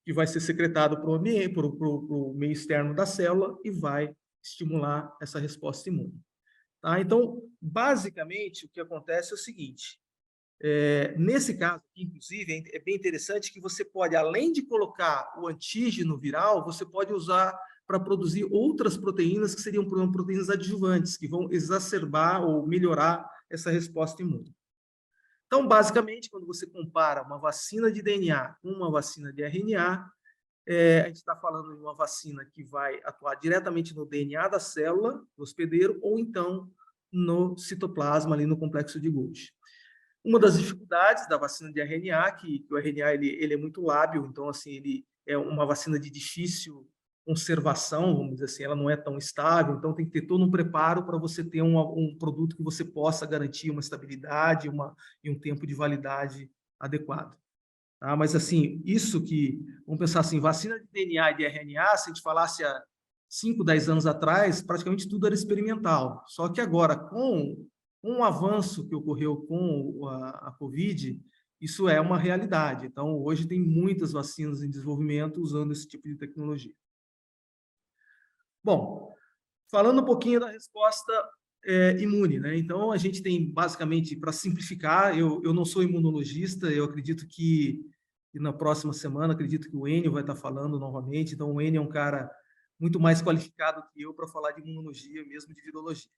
que vai ser secretado para o ambiente, para o meio externo da célula e vai estimular essa resposta imune. Tá? Então, basicamente, o que acontece é o seguinte: nesse caso, inclusive, é bem interessante que você pode, além de colocar o antígeno viral, você pode usar para produzir outras proteínas que seriam proteínas adjuvantes, que vão exacerbar ou melhorar essa resposta imune. Então, basicamente, quando você compara uma vacina de DNA com uma vacina de RNA, a gente está falando de uma vacina que vai atuar diretamente no DNA da célula, do hospedeiro, ou então no citoplasma, ali no complexo de Golgi. Uma das dificuldades da vacina de RNA, que o RNA ele é muito lábil, então assim, ele é uma vacina de difícil conservação, vamos dizer assim, ela não é tão estável, então tem que ter todo um preparo para você ter um produto que você possa garantir uma estabilidade e um tempo de validade adequado. Tá? Mas, assim, isso que, vamos pensar assim, vacina de DNA e de RNA, se a gente falasse há 5, 10 anos atrás, praticamente tudo era experimental. Só que agora, com o avanço que ocorreu com a Covid, isso é uma realidade. Então, hoje tem muitas vacinas em desenvolvimento usando esse tipo de tecnologia. Bom, falando um pouquinho da resposta imune, né? Então, a gente tem, basicamente, para simplificar, eu não sou imunologista, eu acredito que na próxima semana, acredito que o Enio vai estar falando novamente, então o Enio é um cara muito mais qualificado que eu para falar de imunologia, mesmo de virologia.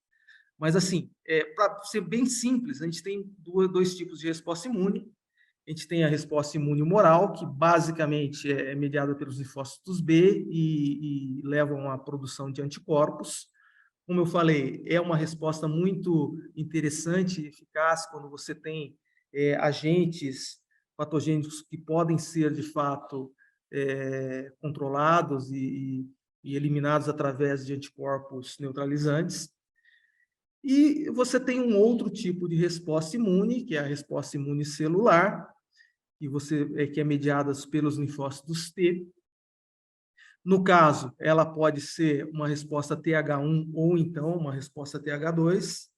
Mas, assim, para ser bem simples, a gente tem dois tipos de resposta imune. A gente tem a resposta imune humoral, que basicamente é mediada pelos linfócitos B e levam à produção de anticorpos. Como eu falei, é uma resposta muito interessante e eficaz quando você tem agentes patogênicos que podem ser, de fato, controlados e eliminados através de anticorpos neutralizantes. E você tem um outro tipo de resposta imune, que é a resposta imune celular, que é mediada pelos linfócitos T. No caso, ela pode ser uma resposta TH1 ou então uma resposta TH2.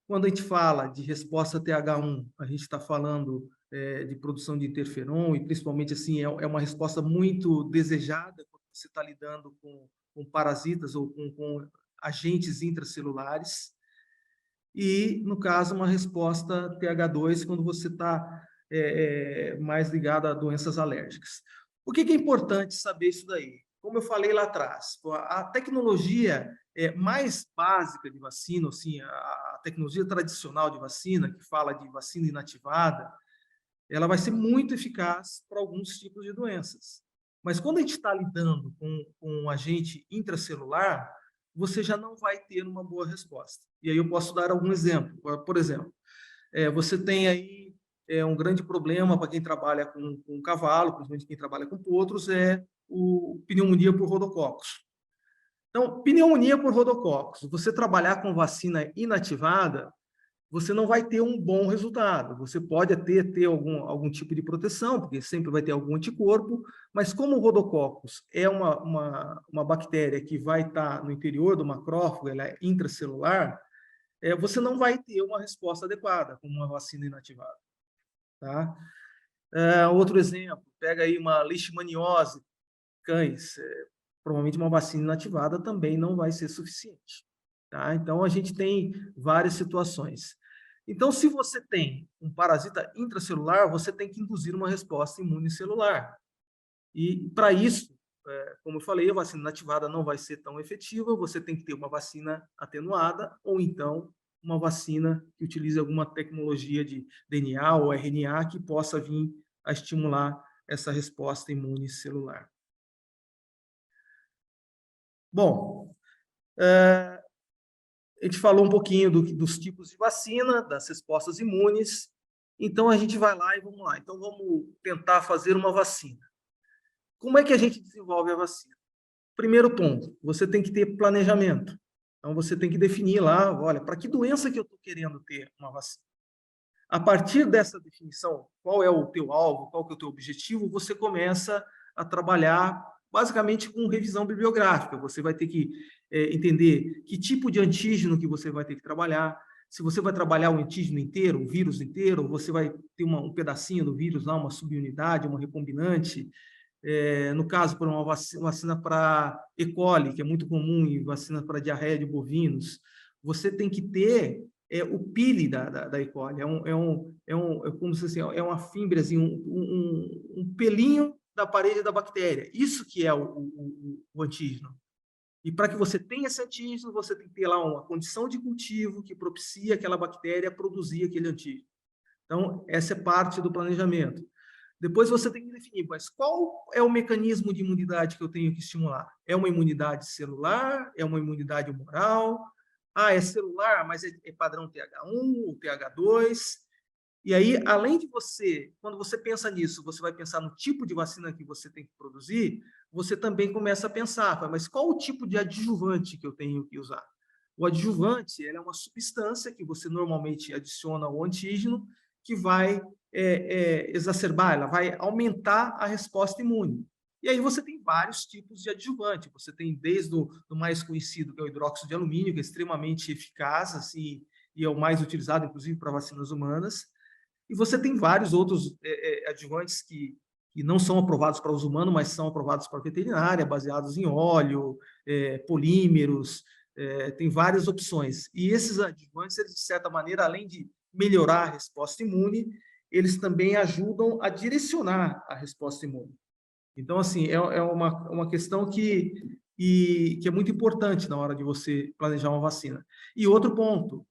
Quando a gente fala de resposta TH1, a gente está falando de produção de interferon e principalmente assim é uma resposta muito desejada quando você está lidando com parasitas ou com agentes intracelulares. E, no caso, uma resposta TH2 quando você está mais ligado a doenças alérgicas. Por que é importante saber isso daí? Como eu falei lá atrás, a tecnologia mais básica de vacina, assim, a tecnologia tradicional de vacina, que fala de vacina inativada, ela vai ser muito eficaz para alguns tipos de doenças. Mas quando a gente está lidando com um agente intracelular, você já não vai ter uma boa resposta. E aí eu posso dar algum exemplo. Por exemplo, você tem aí um grande problema para quem trabalha com cavalo, principalmente quem trabalha com potros, é o pneumonia por rodococos. Então, pneumonia por rodococos, você trabalhar com vacina inativada, você não vai ter um bom resultado. Você pode até ter algum tipo de proteção, porque sempre vai ter algum anticorpo, mas como o rodococcus é uma bactéria que vai estar no interior do macrófago, ela é intracelular, você não vai ter uma resposta adequada com uma vacina inativada. Tá? Outro exemplo, pega aí uma leishmaniose, cães, provavelmente uma vacina inativada também não vai ser suficiente. Tá? Então, a gente tem várias situações. Então, se você tem um parasita intracelular, você tem que induzir uma resposta imunicelular. E, para isso, como eu falei, a vacina inativada não vai ser tão efetiva, você tem que ter uma vacina atenuada ou, então, uma vacina que utilize alguma tecnologia de DNA ou RNA que possa vir a estimular essa resposta imunicelular. Bom, a gente falou um pouquinho dos tipos de vacina, das respostas imunes. Então, a gente vai lá e vamos lá. Então, vamos tentar fazer uma vacina. Como é que a gente desenvolve a vacina? Primeiro ponto, você tem que ter planejamento. Então, você tem que definir lá, olha, para que doença que eu estou querendo ter uma vacina? A partir dessa definição, qual é o teu alvo, qual que é o teu objetivo, você começa a trabalhar basicamente com revisão bibliográfica. Você vai ter que entender que tipo de antígeno que você vai ter que trabalhar, se você vai trabalhar o antígeno inteiro, o vírus inteiro, ou você vai ter um pedacinho do vírus lá, uma subunidade, uma recombinante. No caso, por uma vacina para E. coli, que é muito comum, e vacina para diarreia de bovinos, você tem que ter o pile da E. coli, como se assim, é uma fimbrazinha, um pelinho da parede da bactéria. Isso que é o antígeno. E para que você tenha esse antígeno, você tem que ter lá uma condição de cultivo que propicia aquela bactéria produzir aquele antígeno. Então, essa é parte do planejamento. Depois você tem que definir, mas qual é o mecanismo de imunidade que eu tenho que estimular? É uma imunidade celular? É uma imunidade humoral? É celular, mas é padrão TH1 ou TH2? E aí, além de você, quando você pensa nisso, você vai pensar no tipo de vacina que você tem que produzir, você também começa a pensar, mas qual o tipo de adjuvante que eu tenho que usar? O adjuvante, ele é uma substância que você normalmente adiciona ao antígeno, que vai exacerbar, ela vai aumentar a resposta imune. E aí você tem vários tipos de adjuvante. Você tem desde o mais conhecido, que é o hidróxido de alumínio, que é extremamente eficaz, assim, e é o mais utilizado, inclusive, para vacinas humanas. E você tem vários outros adjuvantes que não são aprovados para uso humano, mas são aprovados para veterinária, baseados em óleo, polímeros, tem várias opções. E esses adjuvantes, eles, de certa maneira, além de melhorar a resposta imune, eles também ajudam a direcionar a resposta imune. Então, assim, é uma questão que é muito importante na hora de você planejar uma vacina. E outro ponto,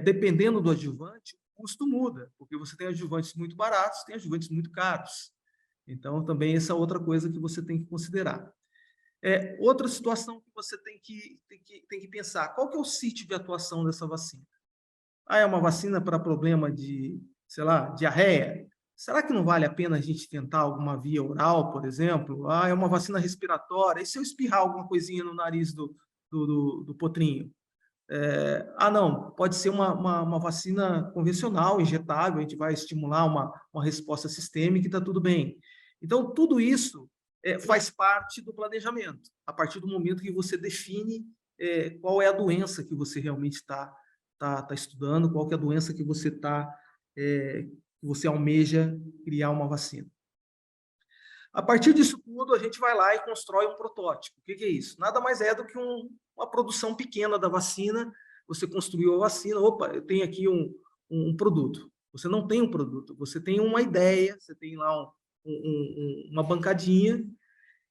dependendo do adjuvante, o custo muda, porque você tem adjuvantes muito baratos, tem adjuvantes muito caros. Então, também essa é outra coisa que você tem que considerar. Outra situação que você tem que pensar, qual que é o sítio de atuação dessa vacina? É uma vacina para problema de, sei lá, diarreia? Será que não vale a pena a gente tentar alguma via oral, por exemplo? É uma vacina respiratória. E se eu espirrar alguma coisinha no nariz do potrinho? Não, pode ser uma vacina convencional, injetável, a gente vai estimular uma resposta sistêmica e está tudo bem. Então, tudo isso faz parte do planejamento, a partir do momento que você define qual é a doença que você realmente está estudando, qual que é a doença que você almeja criar uma vacina. A partir disso tudo, a gente vai lá e constrói um protótipo. O que é isso? Nada mais é do que uma produção pequena da vacina. Você construiu a vacina, opa, eu tenho aqui um produto. Você não tem um produto, você tem uma ideia, você tem lá uma bancadinha.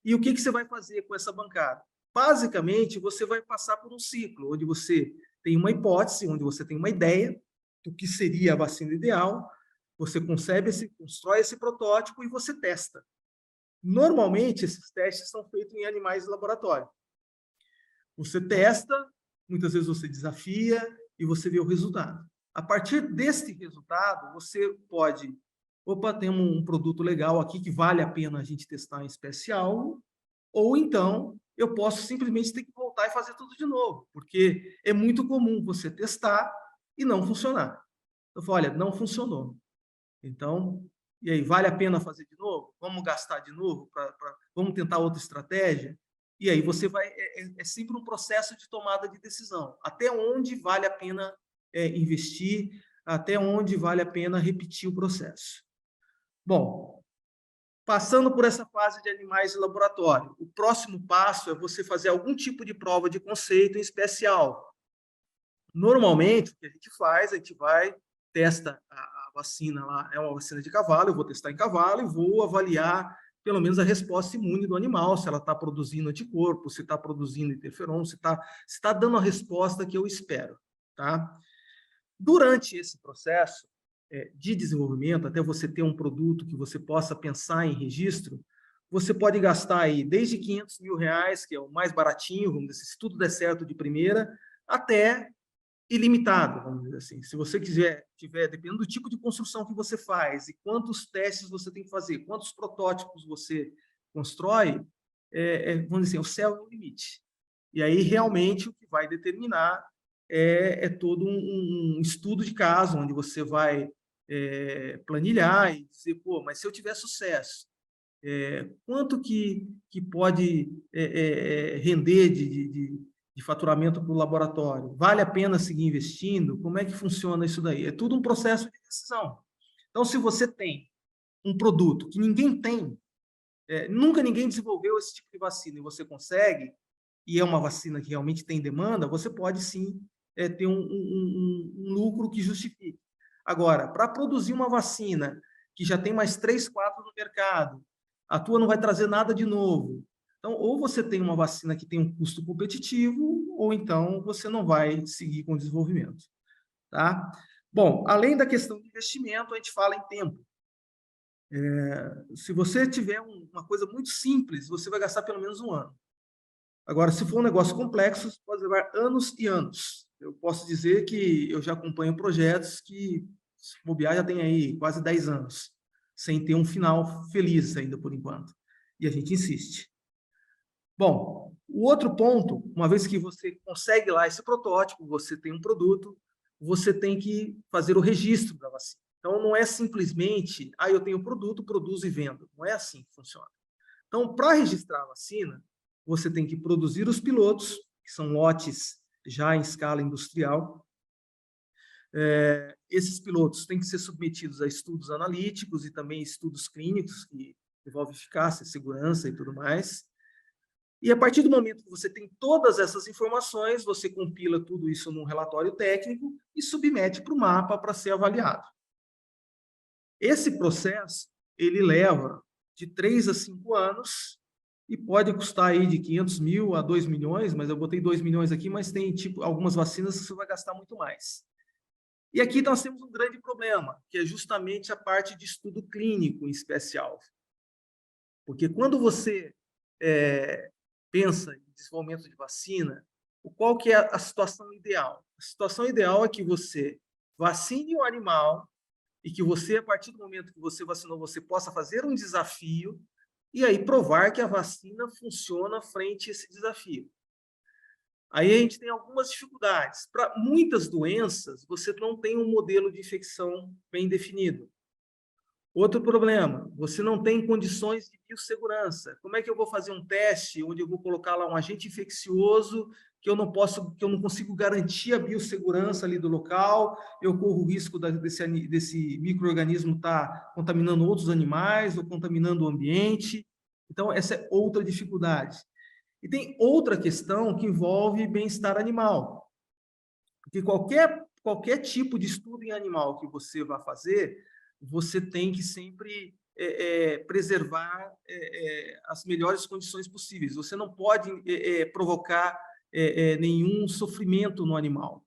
E o que você vai fazer com essa bancada? Basicamente, você vai passar por um ciclo, onde você tem uma hipótese, onde você tem uma ideia do que seria a vacina ideal, você constrói esse protótipo e você testa. Normalmente, esses testes são feitos em animais de laboratório. Você testa, muitas vezes você desafia e você vê o resultado. A partir deste resultado, você pode... Opa, temos um produto legal aqui que vale a pena a gente testar em especial, ou então eu posso simplesmente ter que voltar e fazer tudo de novo, porque é muito comum você testar e não funcionar. Eu falo, olha, não funcionou. Então, e aí, vale a pena fazer de novo? Vamos gastar de novo? Vamos tentar outra estratégia? E aí você vai... É sempre um processo de tomada de decisão. Até onde vale a pena investir, até onde vale a pena repetir o processo. Bom, passando por essa fase de animais de laboratório, o próximo passo é você fazer algum tipo de prova de conceito em especial. Normalmente, o que a gente vai, testa a vacina lá, é uma vacina de cavalo, eu vou testar em cavalo e vou avaliar pelo menos a resposta imune do animal, se ela está produzindo anticorpo, se está produzindo interferon, se está dando a resposta que eu espero. Tá? Durante esse processo de desenvolvimento, até você ter um produto que você possa pensar em registro, você pode gastar aí desde R$500 mil, que é o mais baratinho, vamos dizer, se tudo der certo de primeira, até ilimitado, vamos dizer assim. Se você tiver, dependendo do tipo de construção que você faz e quantos testes você tem que fazer, quantos protótipos você constrói, vamos dizer assim, o céu é o limite. E aí, realmente, o que vai determinar é todo um estudo de caso, onde você vai planilhar e dizer, pô, mas se eu tiver sucesso, quanto que pode render de faturamento para o laboratório? Vale a pena seguir investindo? Como é que funciona isso daí? É tudo um processo de decisão. Então, se você tem um produto que ninguém tem, nunca ninguém desenvolveu esse tipo de vacina e você consegue, e é uma vacina que realmente tem demanda, você pode sim ter um lucro que justifique. Agora, para produzir uma vacina que já tem mais 3, 4 no mercado, a tua não vai trazer nada de novo. Então, ou você tem uma vacina que tem um custo competitivo, ou então você não vai seguir com o desenvolvimento. Tá? Bom, além da questão de investimento, a gente fala em tempo. Se você tiver uma coisa muito simples, você vai gastar pelo menos 1 ano. Agora, se for um negócio complexo, pode levar anos e anos. Eu posso dizer que eu já acompanho projetos que Se bobear, já tem aí quase 10 anos, sem ter um final feliz ainda por enquanto. E a gente insiste. Bom, o outro ponto, uma vez que você consegue lá esse protótipo, você tem um produto, você tem que fazer o registro da vacina. Então, não é simplesmente, eu tenho o produto, produzo e vendo. Não é assim que funciona. Então, para registrar a vacina, você tem que produzir os pilotos, que são lotes já em escala industrial. Esses pilotos têm que ser submetidos a estudos analíticos e também estudos clínicos, que envolvem eficácia, segurança e tudo mais. E a partir do momento que você tem todas essas informações, você compila tudo isso num relatório técnico e submete para o mapa para ser avaliado. Esse processo, ele leva de 3 a 5 anos e pode custar aí de 500 mil a 2 milhões, mas eu botei 2 milhões aqui, mas tem algumas vacinas que você vai gastar muito mais. E aqui nós temos um grande problema, que é justamente a parte de estudo clínico em especial. Porque quando você pensa em desenvolvimento de vacina, qual que é a situação ideal? A situação ideal é que você vacine o animal e que você, a partir do momento que você vacinou, você possa fazer um desafio e aí provar que a vacina funciona frente a esse desafio. Aí a gente tem algumas dificuldades. Para muitas doenças, você não tem um modelo de infecção bem definido. Outro problema, você não tem condições de biossegurança. Como é que eu vou fazer um teste onde eu vou colocar lá um agente infeccioso que eu não consigo garantir a biossegurança ali do local, eu corro o risco desse micro-organismo estar contaminando outros animais ou contaminando o ambiente. Então, essa é outra dificuldade. E tem outra questão que envolve bem-estar animal. Porque qualquer tipo de estudo em animal que você vá fazer, você tem que sempre preservar as melhores condições possíveis. Você não pode provocar nenhum sofrimento no animal.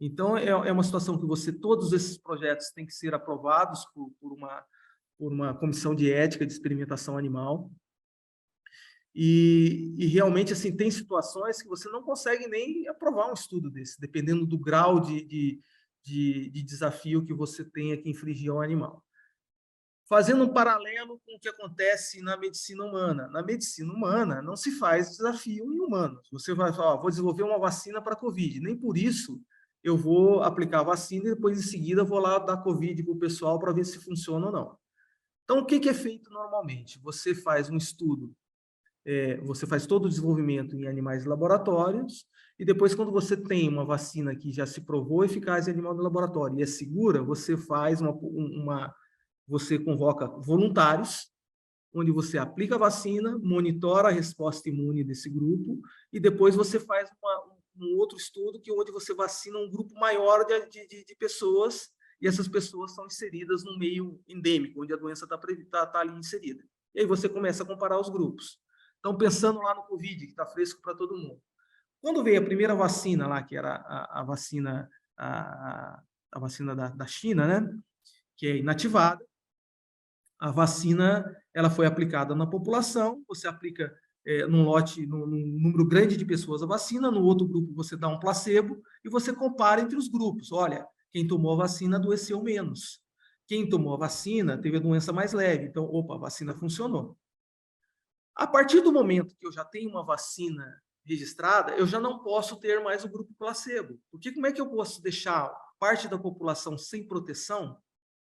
Então, é uma situação que todos esses projetos têm que ser aprovados por uma comissão de ética de experimentação animal. E realmente, assim, tem situações que você não consegue nem aprovar um estudo desse, dependendo do grau de desafio que você tenha que infligir ao animal. Fazendo um paralelo com o que acontece na medicina humana. Na medicina humana, não se faz desafio em humanos. Você vai falar, vou desenvolver uma vacina para a Covid. Nem por isso eu vou aplicar a vacina e depois, em seguida, vou lá dar Covid para o pessoal para ver se funciona ou não. Então, o que é feito normalmente? Você faz um estudo, você faz todo o desenvolvimento em animais de laboratórios, e depois, quando você tem uma vacina que já se provou eficaz em animal de laboratório e é segura, você faz você convoca voluntários, onde você aplica a vacina, monitora a resposta imune desse grupo, e depois você faz um outro estudo onde você vacina um grupo maior de pessoas, e essas pessoas são inseridas no meio endêmico, onde a doença está ali inserida. E aí você começa a comparar os grupos. Então, pensando lá no Covid, que está fresco para todo mundo. Quando veio a primeira vacina lá, que era a vacina da China, né, que é inativada, a vacina ela foi aplicada na população, você aplica num número grande de pessoas a vacina, no outro grupo você dá um placebo e você compara entre os grupos. Olha, quem tomou a vacina adoeceu menos. Quem tomou a vacina teve a doença mais leve. Então, a vacina funcionou. A partir do momento que eu já tenho uma vacina registrada, eu já não posso ter mais o grupo placebo. Porque como é que eu posso deixar parte da população sem proteção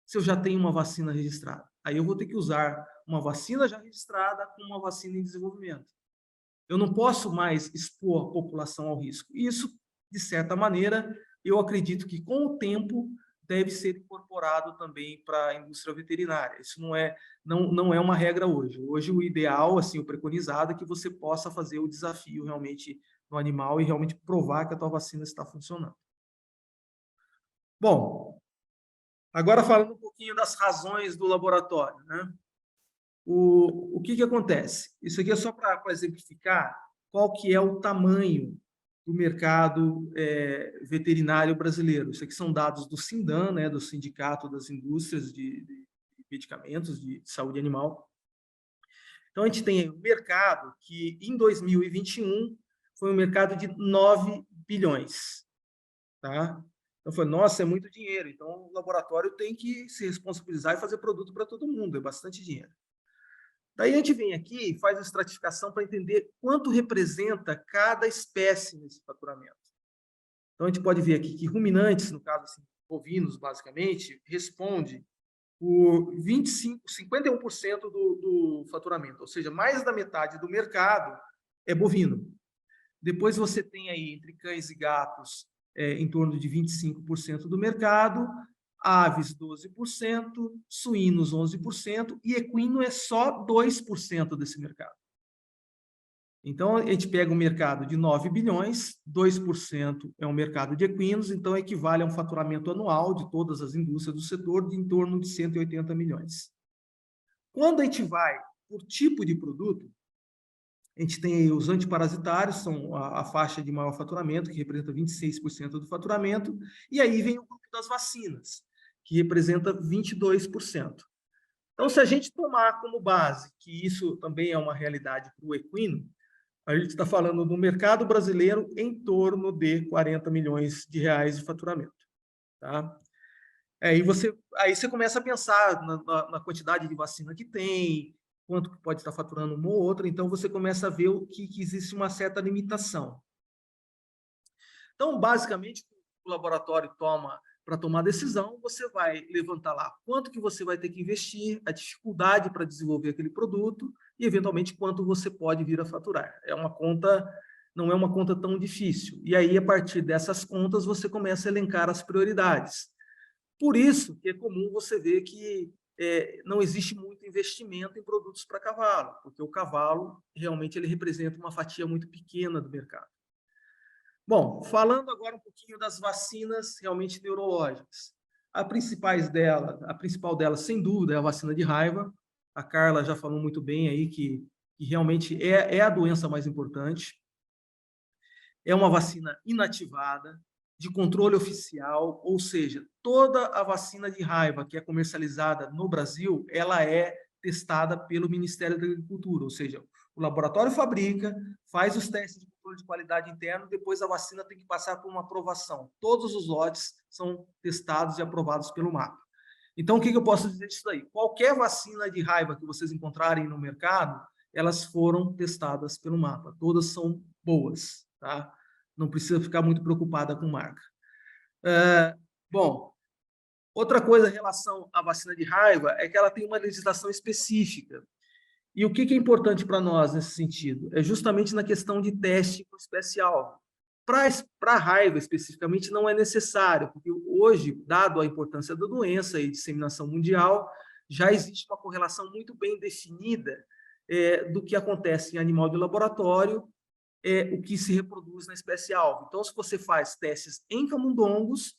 se eu já tenho uma vacina registrada? Aí eu vou ter que usar uma vacina já registrada com uma vacina em desenvolvimento. Eu não posso mais expor a população ao risco. Isso, de certa maneira, eu acredito que com o tempo deve ser incorporado também para a indústria veterinária. Isso não é uma regra hoje. Hoje o ideal, assim, o preconizado é que você possa fazer o desafio realmente no animal e realmente provar que a tua vacina está funcionando. Bom, agora falando um pouquinho das razões do laboratório, né? O que acontece? Isso aqui é só para exemplificar qual que é o tamanho do mercado veterinário brasileiro. Isso aqui são dados do Sindan, né, do Sindicato das Indústrias de Medicamentos de Saúde Animal. Então, a gente tem um mercado que, em 2021, foi um mercado de 9 bilhões. Tá? Então, eu falei, nossa, é muito dinheiro. Então, o laboratório tem que se responsabilizar e fazer produto para todo mundo, é bastante dinheiro. Daí a gente vem aqui e faz a estratificação para entender quanto representa cada espécie nesse faturamento. Então, a gente pode ver aqui que ruminantes, no caso, assim, bovinos, basicamente, responde por 51% do faturamento, ou seja, mais da metade do mercado é bovino. Depois você tem aí, entre cães e gatos, em torno de 25% do mercado, aves 12%, suínos 11%, e equino é só 2% desse mercado. Então, a gente pega um mercado de 9 bilhões, 2% é um mercado de equinos, então equivale a um faturamento anual de todas as indústrias do setor de em torno de 180 milhões. Quando a gente vai por tipo de produto, a gente tem aí os antiparasitários, são a faixa de maior faturamento, que representa 26% do faturamento, e aí vem o grupo das vacinas, que representa 22%. Então, se a gente tomar como base que isso também é uma realidade para o equino, a gente está falando do mercado brasileiro em torno de 40 milhões de reais de faturamento. Tá? Aí você começa a pensar na quantidade de vacina que tem, quanto que pode estar faturando uma ou outra, então você começa a ver que existe uma certa limitação. Então, basicamente, o laboratório toma para tomar decisão, você vai levantar lá quanto que você vai ter que investir, a dificuldade para desenvolver aquele produto e, eventualmente, quanto você pode vir a faturar. Não é uma conta tão difícil. E aí, a partir dessas contas, você começa a elencar as prioridades. Por isso que é comum você ver que não existe muito investimento em produtos para cavalo, porque o cavalo, realmente, ele representa uma fatia muito pequena do mercado. Bom, falando agora um pouquinho das vacinas realmente neurológicas. A principal delas, sem dúvida, é a vacina de raiva. A Carla já falou muito bem aí que realmente é a doença mais importante. É uma vacina inativada, de controle oficial, ou seja, toda a vacina de raiva que é comercializada no Brasil, ela é testada pelo Ministério da Agricultura, ou seja, o laboratório fabrica, faz os testes de controle de qualidade interno, depois a vacina tem que passar por uma aprovação. Todos os lotes são testados e aprovados pelo MAPA. Então, o que eu posso dizer disso daí? Qualquer vacina de raiva que vocês encontrarem no mercado, elas foram testadas pelo MAPA. Todas são boas, tá? Não precisa ficar muito preocupada com marca. Bom, outra coisa em relação à vacina de raiva é que ela tem uma legislação específica. E o que é importante para nós nesse sentido? É justamente na questão de teste especial. Para a raiva, especificamente, não é necessário, porque hoje, dado a importância da doença e disseminação mundial, já existe uma correlação muito bem definida do que acontece em animal de laboratório, o que se reproduz na espécie-alvo. Então, se você faz testes em camundongos,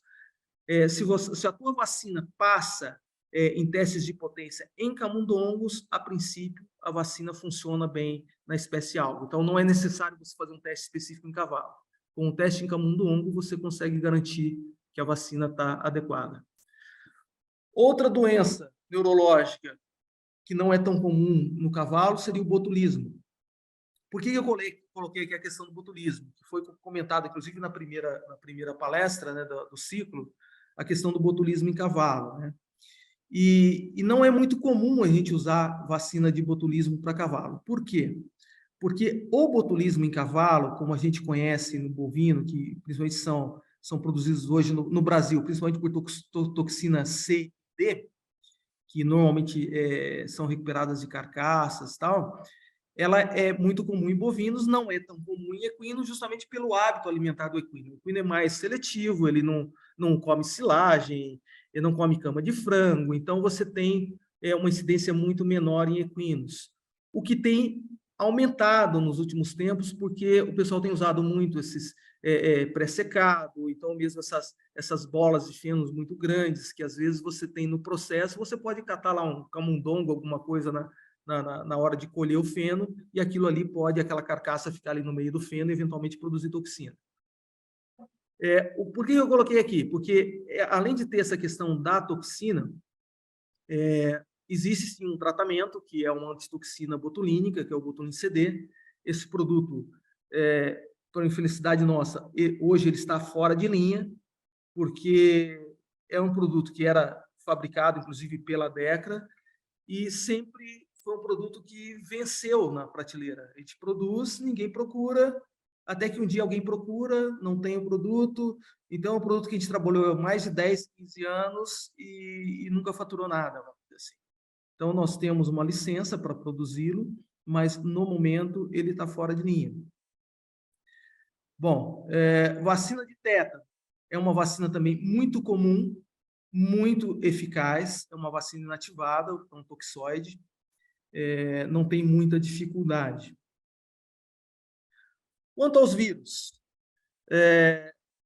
se a tua vacina passa em testes de potência em camundongos, a princípio, a vacina funciona bem na espécie-alvo. Então, não é necessário você fazer um teste específico em cavalo. Com o teste em camundongo, você consegue garantir que a vacina está adequada. Outra doença neurológica que não é tão comum no cavalo seria o botulismo. Por que eu coloquei aqui a questão do botulismo? Que foi comentado, inclusive, na primeira palestra, né, do ciclo, a questão do botulismo em cavalo. Né? E não é muito comum a gente usar vacina de botulismo para cavalo. Por quê? Porque o botulismo em cavalo, como a gente conhece no bovino, que principalmente são produzidos hoje no Brasil, principalmente por toxina C e D, que normalmente são recuperadas de carcaças e tal, ela é muito comum em bovinos, não é tão comum em equinos, justamente pelo hábito alimentar do equino. O equino é mais seletivo, ele não come silagem, ele não come cama de frango, então você tem uma incidência muito menor em equinos. O que tem aumentado nos últimos tempos, porque o pessoal tem usado muito esses pré-secado, então mesmo essas bolas de fenos muito grandes, que às vezes você tem no processo, você pode catar lá um camundongo, alguma coisa na hora de colher o feno, e aquilo ali aquela carcaça ficar ali no meio do feno e eventualmente produzir toxina. Por que eu coloquei aqui? Porque, além de ter essa questão da toxina, existe sim um tratamento, que é uma antitoxina botulínica, que é o Botulin CD. Esse produto, por infelicidade nossa, hoje ele está fora de linha, porque é um produto que era fabricado, inclusive, pela Decra, e sempre foi um produto que venceu na prateleira. A gente produz, ninguém procura, até que um dia alguém procura, não tem o produto. Então, é um produto que a gente trabalhou há mais de 10, 15 anos e nunca faturou nada, vamos dizer assim. Então, nós temos uma licença para produzi-lo, mas, no momento, ele está fora de linha. Bom, vacina de tétano é uma vacina também muito comum, muito eficaz, é uma vacina inativada, um toxoide, não tem muita dificuldade. Quanto aos vírus,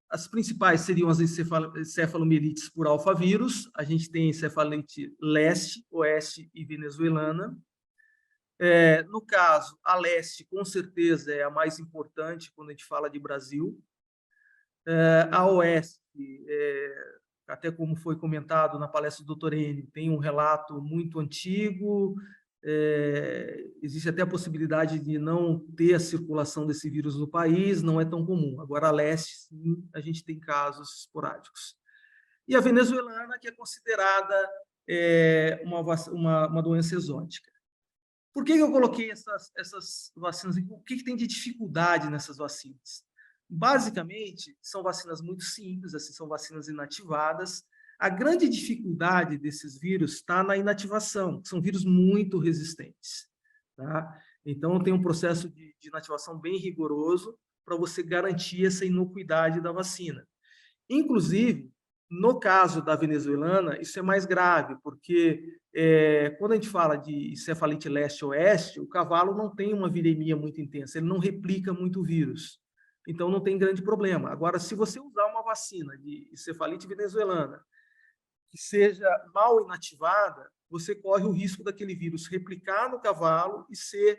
as principais seriam as encefalomielites por alfavírus. A gente tem encefalite leste, oeste e venezuelana. No caso, a leste, com certeza, é a mais importante quando a gente fala de Brasil. A oeste, até como foi comentado na palestra do Dr. N, tem um relato muito antigo, existe até a possibilidade de não ter a circulação desse vírus no país, não é tão comum. Agora, a leste, sim, a gente tem casos esporádicos. E a venezuelana, que é considerada uma doença exótica. Por que eu coloquei essas vacinas? O que tem de dificuldade nessas vacinas? Basicamente, são vacinas muito simples, assim, são vacinas inativadas. A grande dificuldade desses vírus está na inativação, são vírus muito resistentes. Tá? Então, tem um processo de inativação bem rigoroso para você garantir essa inocuidade da vacina. Inclusive, no caso da venezuelana, isso é mais grave, porque quando a gente fala de encefalite leste-oeste, o cavalo não tem uma viremia muito intensa, ele não replica muito o vírus. Então, não tem grande problema. Agora, se você usar uma vacina de encefalite venezuelana que seja mal inativada, você corre o risco daquele vírus replicar no cavalo e ser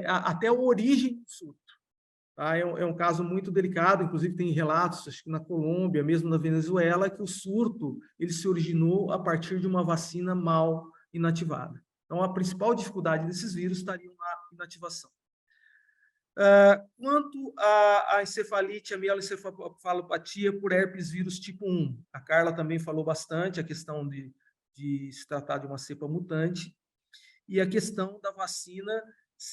até a origem do surto. Tá? É um caso muito delicado, inclusive tem relatos, acho que na Colômbia, mesmo na Venezuela, que o surto ele se originou a partir de uma vacina mal inativada. Então, a principal dificuldade desses vírus estaria na inativação. Quanto à encefalite, a mieloencefalopatia por herpes vírus tipo 1, a Carla também falou bastante a questão de se tratar de uma cepa mutante e a questão da vacina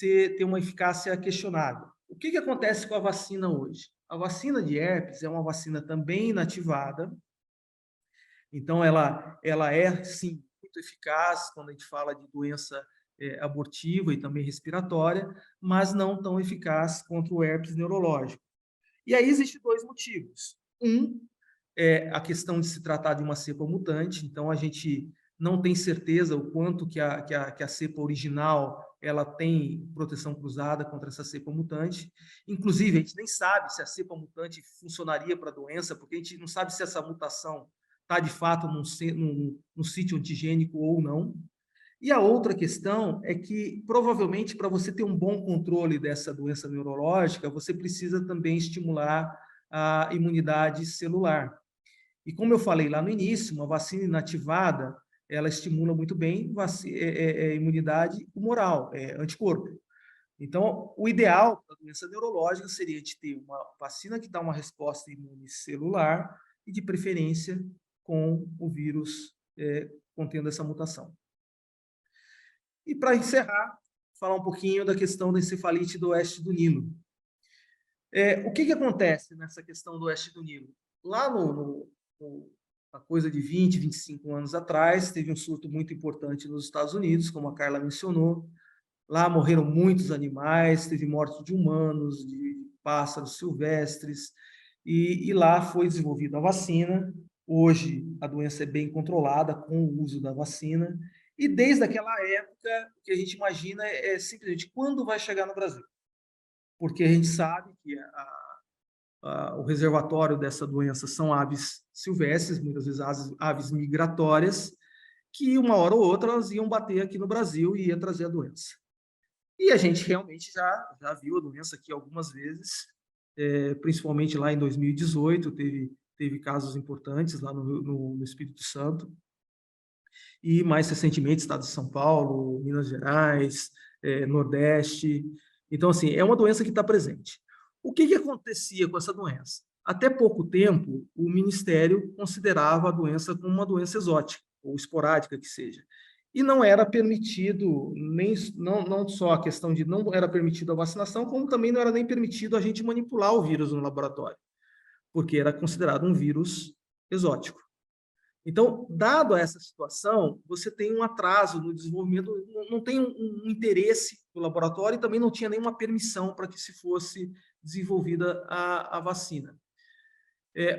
ter uma eficácia questionável. O que acontece com a vacina hoje? A vacina de herpes é uma vacina também inativada, então ela é, sim, muito eficaz quando a gente fala de doença abortiva e também respiratória, mas não tão eficaz contra o herpes neurológico. E aí existem dois motivos. Um é a questão de se tratar de uma cepa mutante, então a gente não tem certeza o quanto que a cepa original ela tem proteção cruzada contra essa cepa mutante. Inclusive, a gente nem sabe se a cepa mutante funcionaria para a doença, porque a gente não sabe se essa mutação está, de fato, num sítio antigênico ou não. E a outra questão é que, provavelmente, para você ter um bom controle dessa doença neurológica, você precisa também estimular a imunidade celular. E como eu falei lá no início, uma vacina inativada, ela estimula muito bem a imunidade humoral, anticorpo. Então, o ideal para a doença neurológica seria de ter uma vacina que dá uma resposta imune celular e, de preferência, com o vírus contendo essa mutação. E, para encerrar, falar um pouquinho da questão da encefalite do oeste do Nilo. O que acontece nessa questão do oeste do Nilo? Lá uma coisa de 20, 25 anos atrás, teve um surto muito importante nos Estados Unidos, como a Carla mencionou. Lá morreram muitos animais, teve morte de humanos, de pássaros silvestres, e lá foi desenvolvida a vacina. Hoje, a doença é bem controlada com o uso da vacina, e desde aquela época, o que a gente imagina é simplesmente quando vai chegar no Brasil. Porque a gente sabe que o reservatório dessa doença são aves silvestres, muitas vezes aves migratórias, que uma hora ou outra elas iam bater aqui no Brasil e ia trazer a doença. E a gente realmente já viu a doença aqui algumas vezes, principalmente lá em 2018, teve casos importantes lá no Espírito Santo, e mais recentemente estado de São Paulo, Minas Gerais, Nordeste. Então, assim, é uma doença que está presente. O que acontecia com essa doença? Até pouco tempo, o Ministério considerava a doença como uma doença exótica, ou esporádica que seja. E não era permitido, não só a questão de não era permitido a vacinação, como também não era nem permitido a gente manipular o vírus no laboratório, porque era considerado um vírus exótico. Então, dado essa situação, você tem um atraso no desenvolvimento, não tem um interesse do laboratório e também não tinha nenhuma permissão para que se fosse desenvolvida a vacina.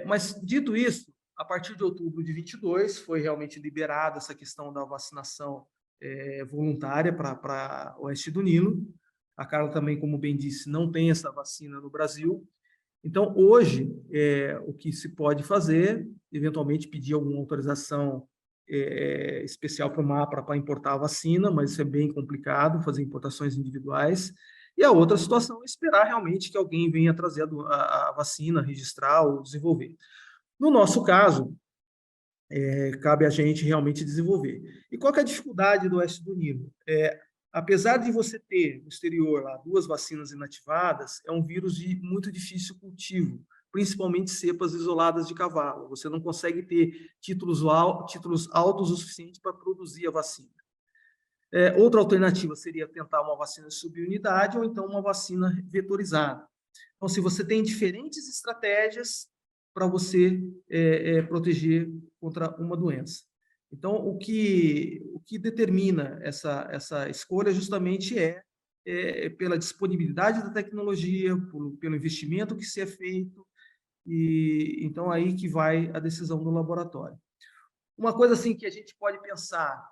Mas, dito isso, a partir de outubro de 22, foi realmente liberada essa questão da vacinação voluntária para o Oeste do Nilo. A Carla também, como bem disse, não tem essa vacina no Brasil. Então, hoje, o que se pode fazer, eventualmente pedir alguma autorização especial para o MAPA para importar a vacina, mas isso é bem complicado, fazer importações individuais. E a outra situação é esperar realmente que alguém venha trazer a vacina, registrar ou desenvolver. No nosso caso, cabe a gente realmente desenvolver. E qual que é a dificuldade do Oeste do Nilo? Apesar de você ter no exterior lá 2 vacinas inativadas, é um vírus de muito difícil cultivo, principalmente cepas isoladas de cavalo. Você não consegue ter títulos altos o suficiente para produzir a vacina. Outra alternativa seria tentar uma vacina de subunidade ou então uma vacina vetorizada. Então, se você tem diferentes estratégias para você proteger contra uma doença. Então, o que determina essa escolha justamente pela disponibilidade da tecnologia, pelo investimento que se é feito, e então aí que vai a decisão do laboratório. Uma coisa assim que a gente pode pensar,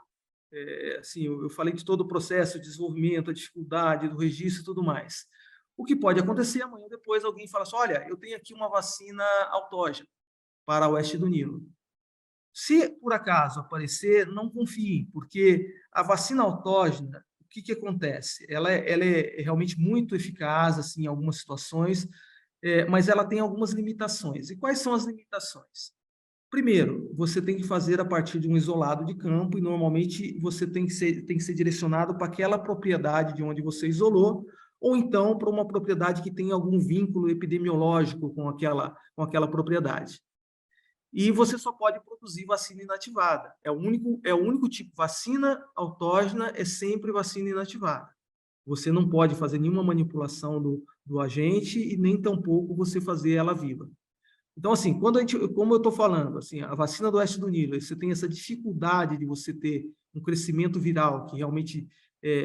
assim, eu falei de todo o processo de desenvolvimento, a dificuldade do registro e tudo mais. O que pode acontecer amanhã depois alguém fala assim, olha, eu tenho aqui uma vacina autógena para o Oeste do Nilo. Se por acaso aparecer, não confie, porque a vacina autógena, o que acontece? Ela é realmente muito eficaz assim, em algumas situações, mas ela tem algumas limitações. E quais são as limitações? Primeiro, você tem que fazer a partir de um isolado de campo e normalmente você tem que ser direcionado para aquela propriedade de onde você isolou ou então para uma propriedade que tem algum vínculo epidemiológico com aquela propriedade. E você só pode produzir vacina inativada. É o único tipo. Vacina autógena é sempre vacina inativada. Você não pode fazer nenhuma manipulação do agente e nem tampouco você fazer ela viva. Então, assim, como eu estou falando, assim, a vacina do Oeste do Nilo, você tem essa dificuldade de você ter um crescimento viral, que realmente,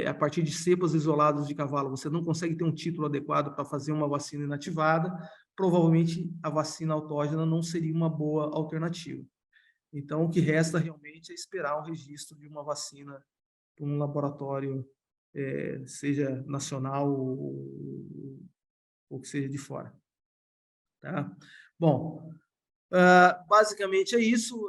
a partir de cepas isoladas de cavalo, você não consegue ter um título adequado para fazer uma vacina inativada, provavelmente a vacina autógena não seria uma boa alternativa. Então, o que resta realmente é esperar o registro de uma vacina para um laboratório, seja nacional ou que seja de fora. Tá? Bom, basicamente é isso,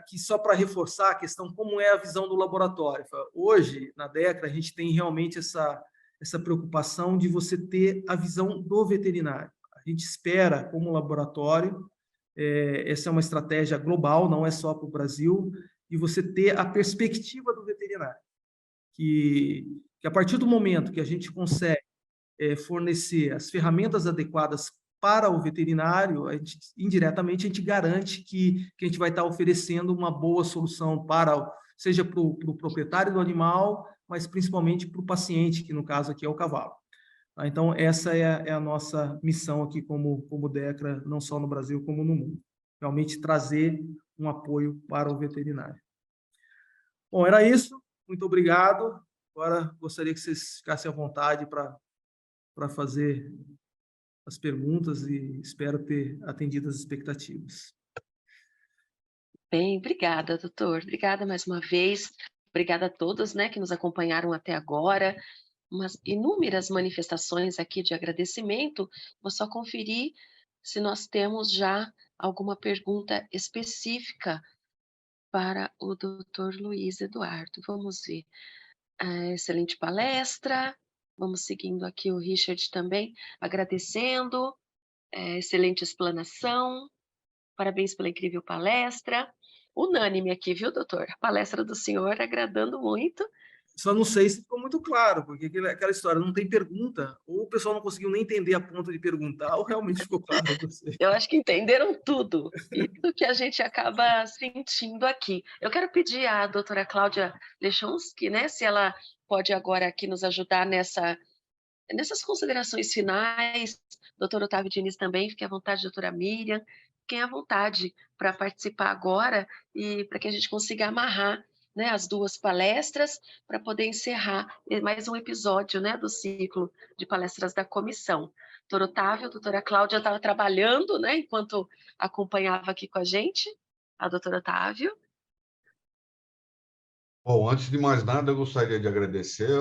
que só para reforçar a questão, como é a visão do laboratório. Hoje, na DECRA, a gente tem realmente essa preocupação de você ter a visão do veterinário. A gente espera, como laboratório, essa é uma estratégia global, não é só para o Brasil, e você ter a perspectiva do veterinário. Que a partir do momento que a gente consegue fornecer as ferramentas adequadas para o veterinário, indiretamente a gente garante que a gente vai estar oferecendo uma boa solução seja para o proprietário do animal, mas principalmente para o paciente, que no caso aqui é o cavalo. Então, essa é a nossa missão aqui como DECRA, não só no Brasil, como no mundo. Realmente trazer um apoio para o veterinário. Bom, era isso. Muito obrigado. Agora, gostaria que vocês ficassem à vontade para fazer as perguntas e espero ter atendido as expectativas. Bem, obrigada, doutor. Obrigada mais uma vez. Obrigada a todos, né, que nos acompanharam até agora. Umas inúmeras manifestações aqui de agradecimento. Vou só conferir se nós temos já alguma pergunta específica para o doutor Luiz Eduardo. Vamos ver. Excelente palestra. Vamos seguindo aqui o Richard também, agradecendo. Excelente explanação. Parabéns pela incrível palestra. Unânime aqui, viu, doutor? A palestra do senhor agradando muito. Só não sei se ficou muito claro, porque aquela história não tem pergunta, ou o pessoal não conseguiu nem entender a ponto de perguntar, ou realmente ficou claro para você. Eu acho que entenderam tudo, e tudo que a gente acaba sentindo aqui. Eu quero pedir à doutora Cláudia Lechonsky, né, se ela pode agora aqui nos ajudar nessas considerações finais. Doutor Otávio Diniz também, fique à vontade, doutora Miriam, fiquem à vontade para participar agora e para que a gente consiga amarrar, né, as duas palestras para poder encerrar mais um episódio, né, do ciclo de palestras da comissão. Doutor Otávio, doutora Cláudia estava trabalhando, né, enquanto acompanhava aqui com a gente, a doutora Otávio. Bom, antes de mais nada, eu gostaria de agradecer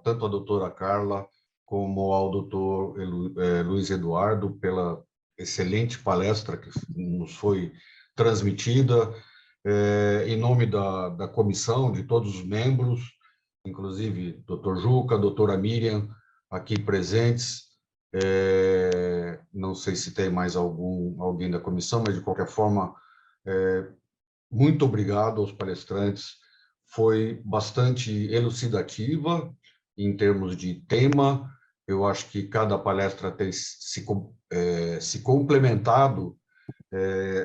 tanto a doutora Carla como ao doutor Luiz Eduardo pela excelente palestra que nos foi transmitida, em nome da comissão, de todos os membros, inclusive doutor Juca, doutora Miriam, aqui presentes. Não sei se tem mais alguém da comissão, mas, de qualquer forma, muito obrigado aos palestrantes. Foi bastante elucidativa em termos de tema. Eu acho que cada palestra tem se complementado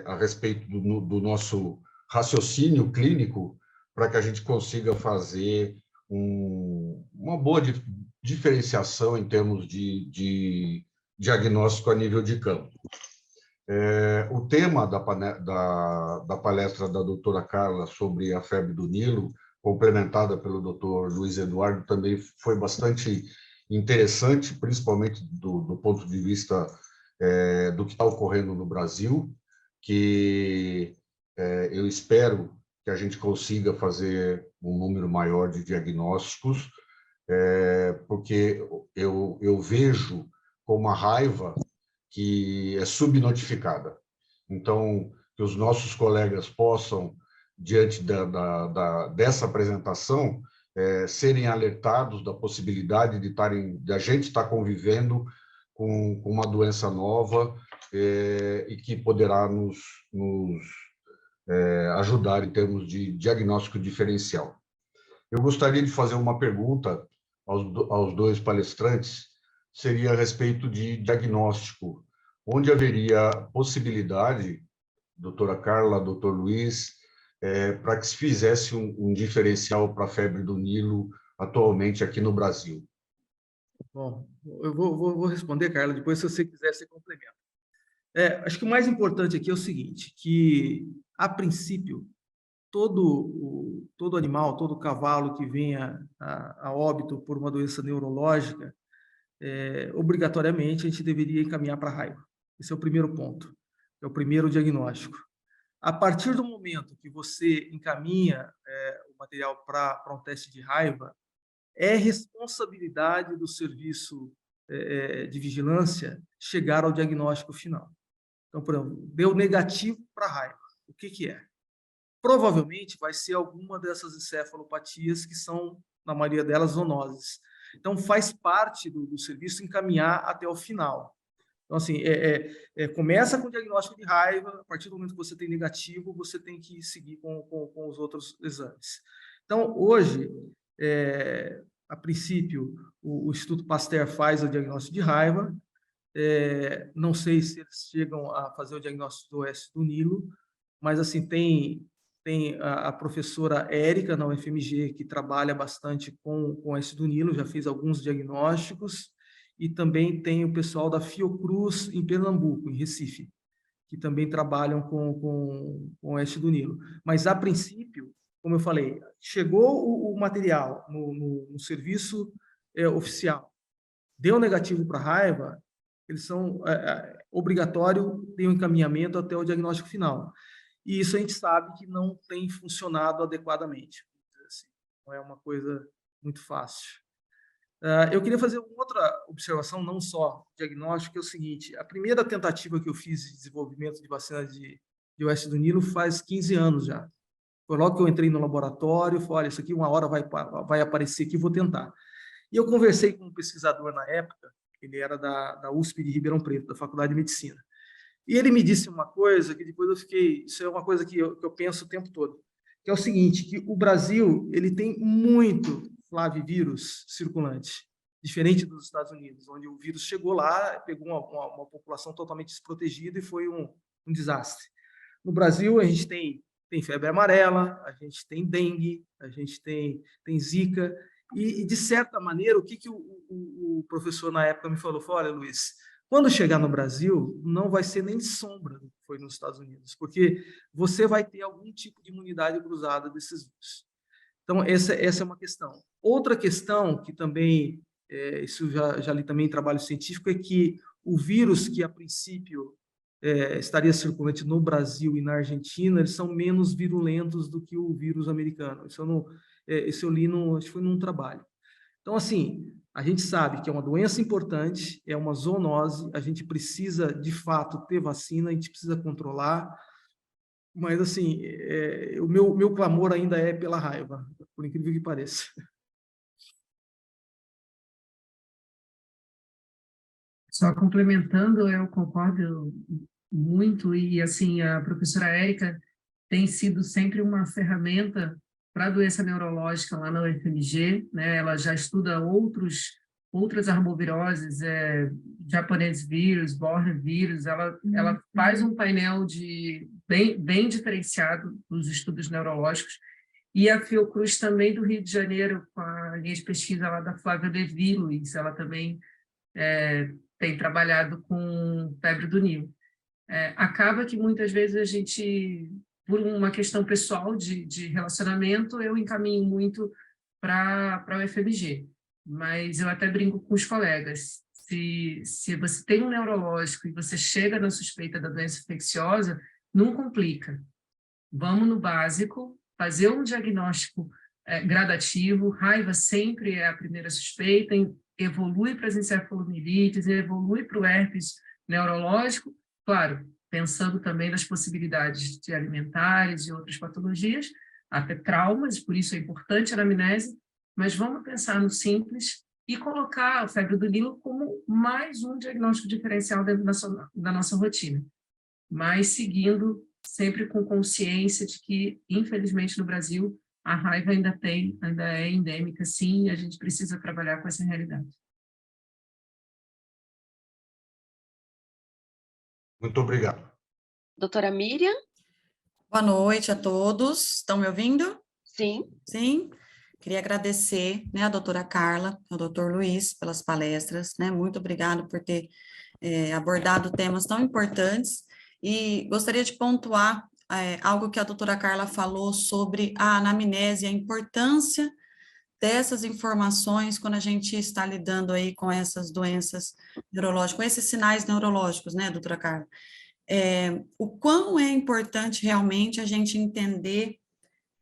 a respeito do nosso raciocínio clínico, para que a gente consiga fazer uma boa diferenciação em termos de diagnóstico a nível de campo. O tema da palestra da doutora Carla sobre a febre do Nilo, complementada pelo doutor Luiz Eduardo, também foi bastante interessante, principalmente do ponto de vista do que está ocorrendo no Brasil, que eu espero que a gente consiga fazer um número maior de diagnósticos, porque eu vejo com uma raiva que é subnotificada. Então, que os nossos colegas possam, diante dessa apresentação, serem alertados da possibilidade de a gente estar convivendo com uma doença nova e que poderá nos ajudar em termos de diagnóstico diferencial. Eu gostaria de fazer uma pergunta aos dois palestrantes, seria a respeito de diagnóstico. Onde haveria possibilidade, doutora Carla, doutor Luiz, para que se fizesse um diferencial para a febre do Nilo atualmente aqui no Brasil? Bom, eu vou responder, Carla, depois, se você quiser, você complementa. Acho que o mais importante aqui é o seguinte, que, a princípio, todo animal, todo cavalo que venha a óbito por uma doença neurológica, obrigatoriamente a gente deveria encaminhar para a raiva. Esse é o primeiro ponto, é o primeiro diagnóstico. A partir do momento que você encaminha o material para um teste de raiva, é responsabilidade do serviço de vigilância chegar ao diagnóstico final. Então, por exemplo, deu negativo para raiva. O que é? Provavelmente vai ser alguma dessas encefalopatias que são, na maioria delas, zoonoses. Então, faz parte do serviço encaminhar até o final. Então, assim, começa com o diagnóstico de raiva, a partir do momento que você tem negativo, você tem que seguir com os outros exames. Então, hoje, a princípio, o Instituto Pasteur faz o diagnóstico de raiva, não sei se eles chegam a fazer o diagnóstico do oeste do Nilo, mas, assim, tem a professora Érica, na UFMG, que trabalha bastante com o oeste do Nilo, já fez alguns diagnósticos, e também tem o pessoal da Fiocruz, em Pernambuco, em Recife, que também trabalham com o oeste do Nilo. Mas, a princípio, como eu falei, chegou o material no serviço oficial, deu negativo para raiva, eles são obrigatório ter um encaminhamento até o diagnóstico final. E isso a gente sabe que não tem funcionado adequadamente. Assim, não é uma coisa muito fácil. Eu queria fazer uma outra observação, não só diagnóstico, que é o seguinte: a primeira tentativa que eu fiz de desenvolvimento de vacina de oeste do Nilo faz 15 anos já. Foi logo que eu entrei no laboratório, falei, olha, isso aqui uma hora vai aparecer aqui, vou tentar. E eu conversei com um pesquisador na época, ele era da USP de Ribeirão Preto, da Faculdade de Medicina. E ele me disse uma coisa que depois eu fiquei... Isso é uma coisa que eu penso o tempo todo, que é o seguinte, que o Brasil ele tem muito flavivírus circulante, diferente dos Estados Unidos, onde o vírus chegou lá, pegou uma população totalmente desprotegida e foi um desastre. No Brasil, a gente tem febre amarela, a gente tem dengue, a gente tem Zika, e de certa maneira, o que o professor na época me falou? Olha, Luiz, quando chegar no Brasil, não vai ser nem sombra do que foi nos Estados Unidos, porque você vai ter algum tipo de imunidade cruzada desses vírus. Então, essa é uma questão. Outra questão, que também, isso já li também em trabalho científico, é que o vírus que, a princípio, estaria circulante no Brasil e na Argentina, eles são menos virulentos do que o vírus americano. Isso eu li, acho que foi num trabalho. Então, assim, a gente sabe que é uma doença importante, é uma zoonose, a gente precisa, de fato, ter vacina, a gente precisa controlar, mas, assim, o meu clamor ainda é pela raiva, por incrível que pareça. Só complementando, eu concordo muito, e assim, a professora Érica tem sido sempre uma ferramenta para a doença neurológica lá na UFMG, né? Ela já estuda outras arboviroses, japonês vírus, Borne vírus, ela faz um painel bem diferenciado dos estudos neurológicos, e a Fiocruz também do Rio de Janeiro, com a linha de pesquisa lá da Flávia Levi Luiz, ela também tem trabalhado com febre do Nilo. Acaba que muitas vezes a gente, por uma questão pessoal de relacionamento, eu encaminho muito para o UFMG, mas eu até brinco com os colegas, se você tem um neurológico e você chega na suspeita da doença infecciosa, não complica. Vamos no básico, fazer um diagnóstico gradativo, raiva sempre é a primeira suspeita, evolui para as encefalomielites, evolui para o herpes neurológico, claro, pensando também nas possibilidades de alimentares e outras patologias, até traumas, por isso é importante a anamnese, mas vamos pensar no simples e colocar a febre do Nilo como mais um diagnóstico diferencial dentro da nossa rotina, mas seguindo sempre com consciência de que, infelizmente, no Brasil, a raiva ainda é endêmica, sim, e a gente precisa trabalhar com essa realidade. Muito obrigado. Doutora Miriam? Boa noite a todos. Estão me ouvindo? Sim. Sim. Queria agradecer, né, a doutora Carla, ao doutor Luiz, pelas palestras, né? Muito obrigado por ter abordado temas tão importantes. E gostaria de pontuar algo que a doutora Carla falou sobre a anamnese, a importância dessas informações quando a gente está lidando aí com essas doenças neurológicas, com esses sinais neurológicos, né, doutora Carla? O quão é importante realmente a gente entender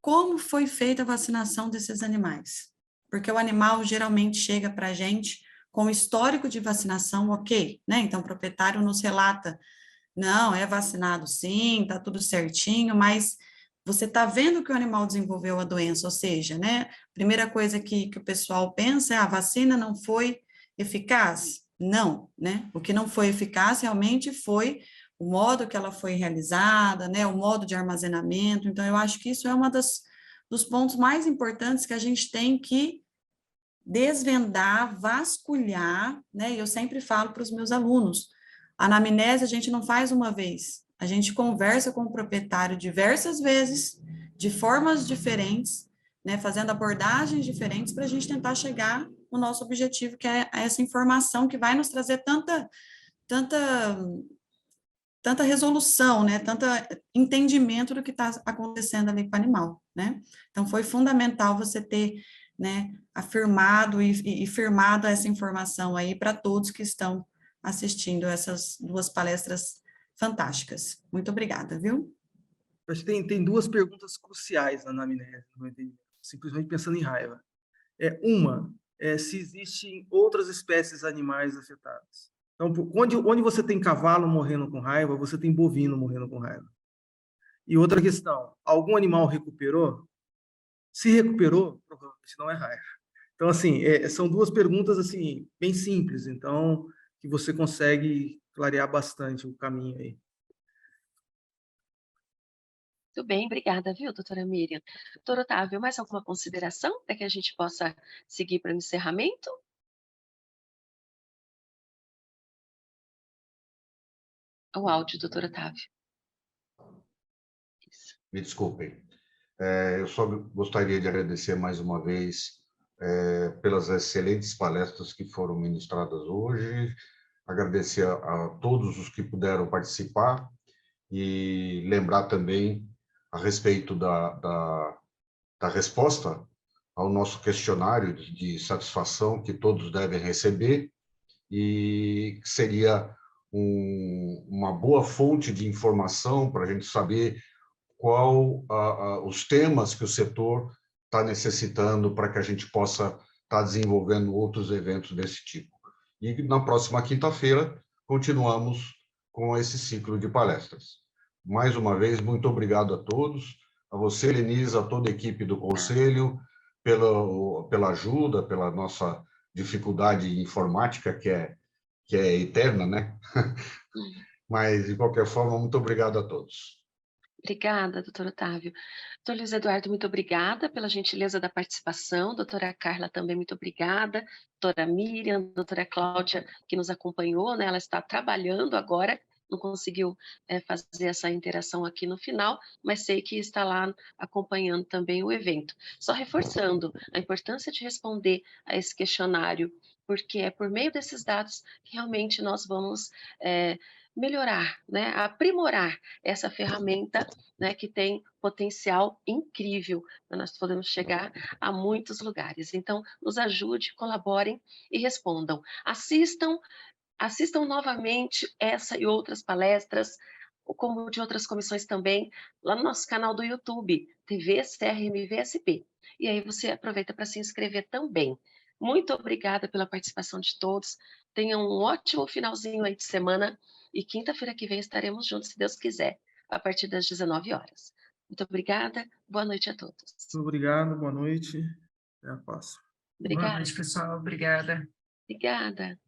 como foi feita a vacinação desses animais. Porque o animal geralmente chega para a gente com histórico de vacinação, ok, né? Então, o proprietário nos relata, não, é vacinado sim, tá tudo certinho, mas você está vendo que o animal desenvolveu a doença, ou seja, né? Primeira coisa que o pessoal pensa é, a vacina não foi eficaz? Não, né? O que não foi eficaz realmente foi o modo que ela foi realizada, né, o modo de armazenamento. Então, eu acho que isso é dos pontos mais importantes que a gente tem que desvendar, vasculhar, né, e eu sempre falo para os meus alunos, a anamnese a gente não faz uma vez, a gente conversa com o proprietário diversas vezes, de formas diferentes, né, fazendo abordagens diferentes para a gente tentar chegar no nosso objetivo, que é essa informação que vai nos trazer tanta resolução, né, tanto entendimento do que está acontecendo ali com o animal, né? Então, foi fundamental você ter, né, afirmado e firmado essa informação aí para todos que estão assistindo essas duas palestras fantásticas. Muito obrigada, viu? Acho que tem duas perguntas cruciais na anamnese, simplesmente pensando em raiva. Uma, se existem outras espécies animais afetadas. Então, onde você tem cavalo morrendo com raiva, você tem bovino morrendo com raiva. E outra questão, algum animal recuperou? Se recuperou, provavelmente não é raiva. Então, assim, são duas perguntas assim bem simples, então, que você consegue clarear bastante o caminho aí. Muito bem, obrigada, viu, doutora Miriam? Doutor Otávio, mais alguma consideração para que a gente possa seguir para o encerramento? O áudio, doutor Otávio. Isso. Me desculpem. Eu só gostaria de agradecer mais uma vez pelas excelentes palestras que foram ministradas hoje, agradecer a todos os que puderam participar e lembrar também a respeito da resposta ao nosso questionário de satisfação que todos devem receber e que seria uma boa fonte de informação para a gente saber qual os temas que o setor está necessitando para que a gente possa estar desenvolvendo outros eventos desse tipo. E na próxima quinta-feira continuamos com esse ciclo de palestras. Mais uma vez, muito obrigado a todos, a você, Lenisa, a toda a equipe do Conselho, pela ajuda, pela nossa dificuldade informática, que é eterna, né? Mas, de qualquer forma, muito obrigado a todos. Obrigada, doutor Otávio. Doutor Luiz Eduardo, muito obrigada pela gentileza da participação. Doutora Carla, também muito obrigada. Doutora Miriam, doutora Cláudia, que nos acompanhou, né? Ela está trabalhando agora, não conseguiu fazer essa interação aqui no final, mas sei que está lá acompanhando também o evento. Só reforçando a importância de responder a esse questionário, porque é por meio desses dados que realmente nós vamos melhorar, né? Aprimorar essa ferramenta, né, que tem potencial incrível, nós podemos chegar a muitos lugares. Então, nos ajude, colaborem e respondam. Assistam novamente essa e outras palestras, como de outras comissões também, lá no nosso canal do YouTube, TV CRMVSP. E aí você aproveita para se inscrever também. Muito obrigada pela participação de todos. Tenham um ótimo finalzinho aí de semana e quinta-feira que vem estaremos juntos, se Deus quiser, a partir das 19 horas. Muito obrigada, boa noite a todos. Muito obrigado, boa noite, até a próxima. Obrigada. Boa noite, pessoal, obrigada. Obrigada.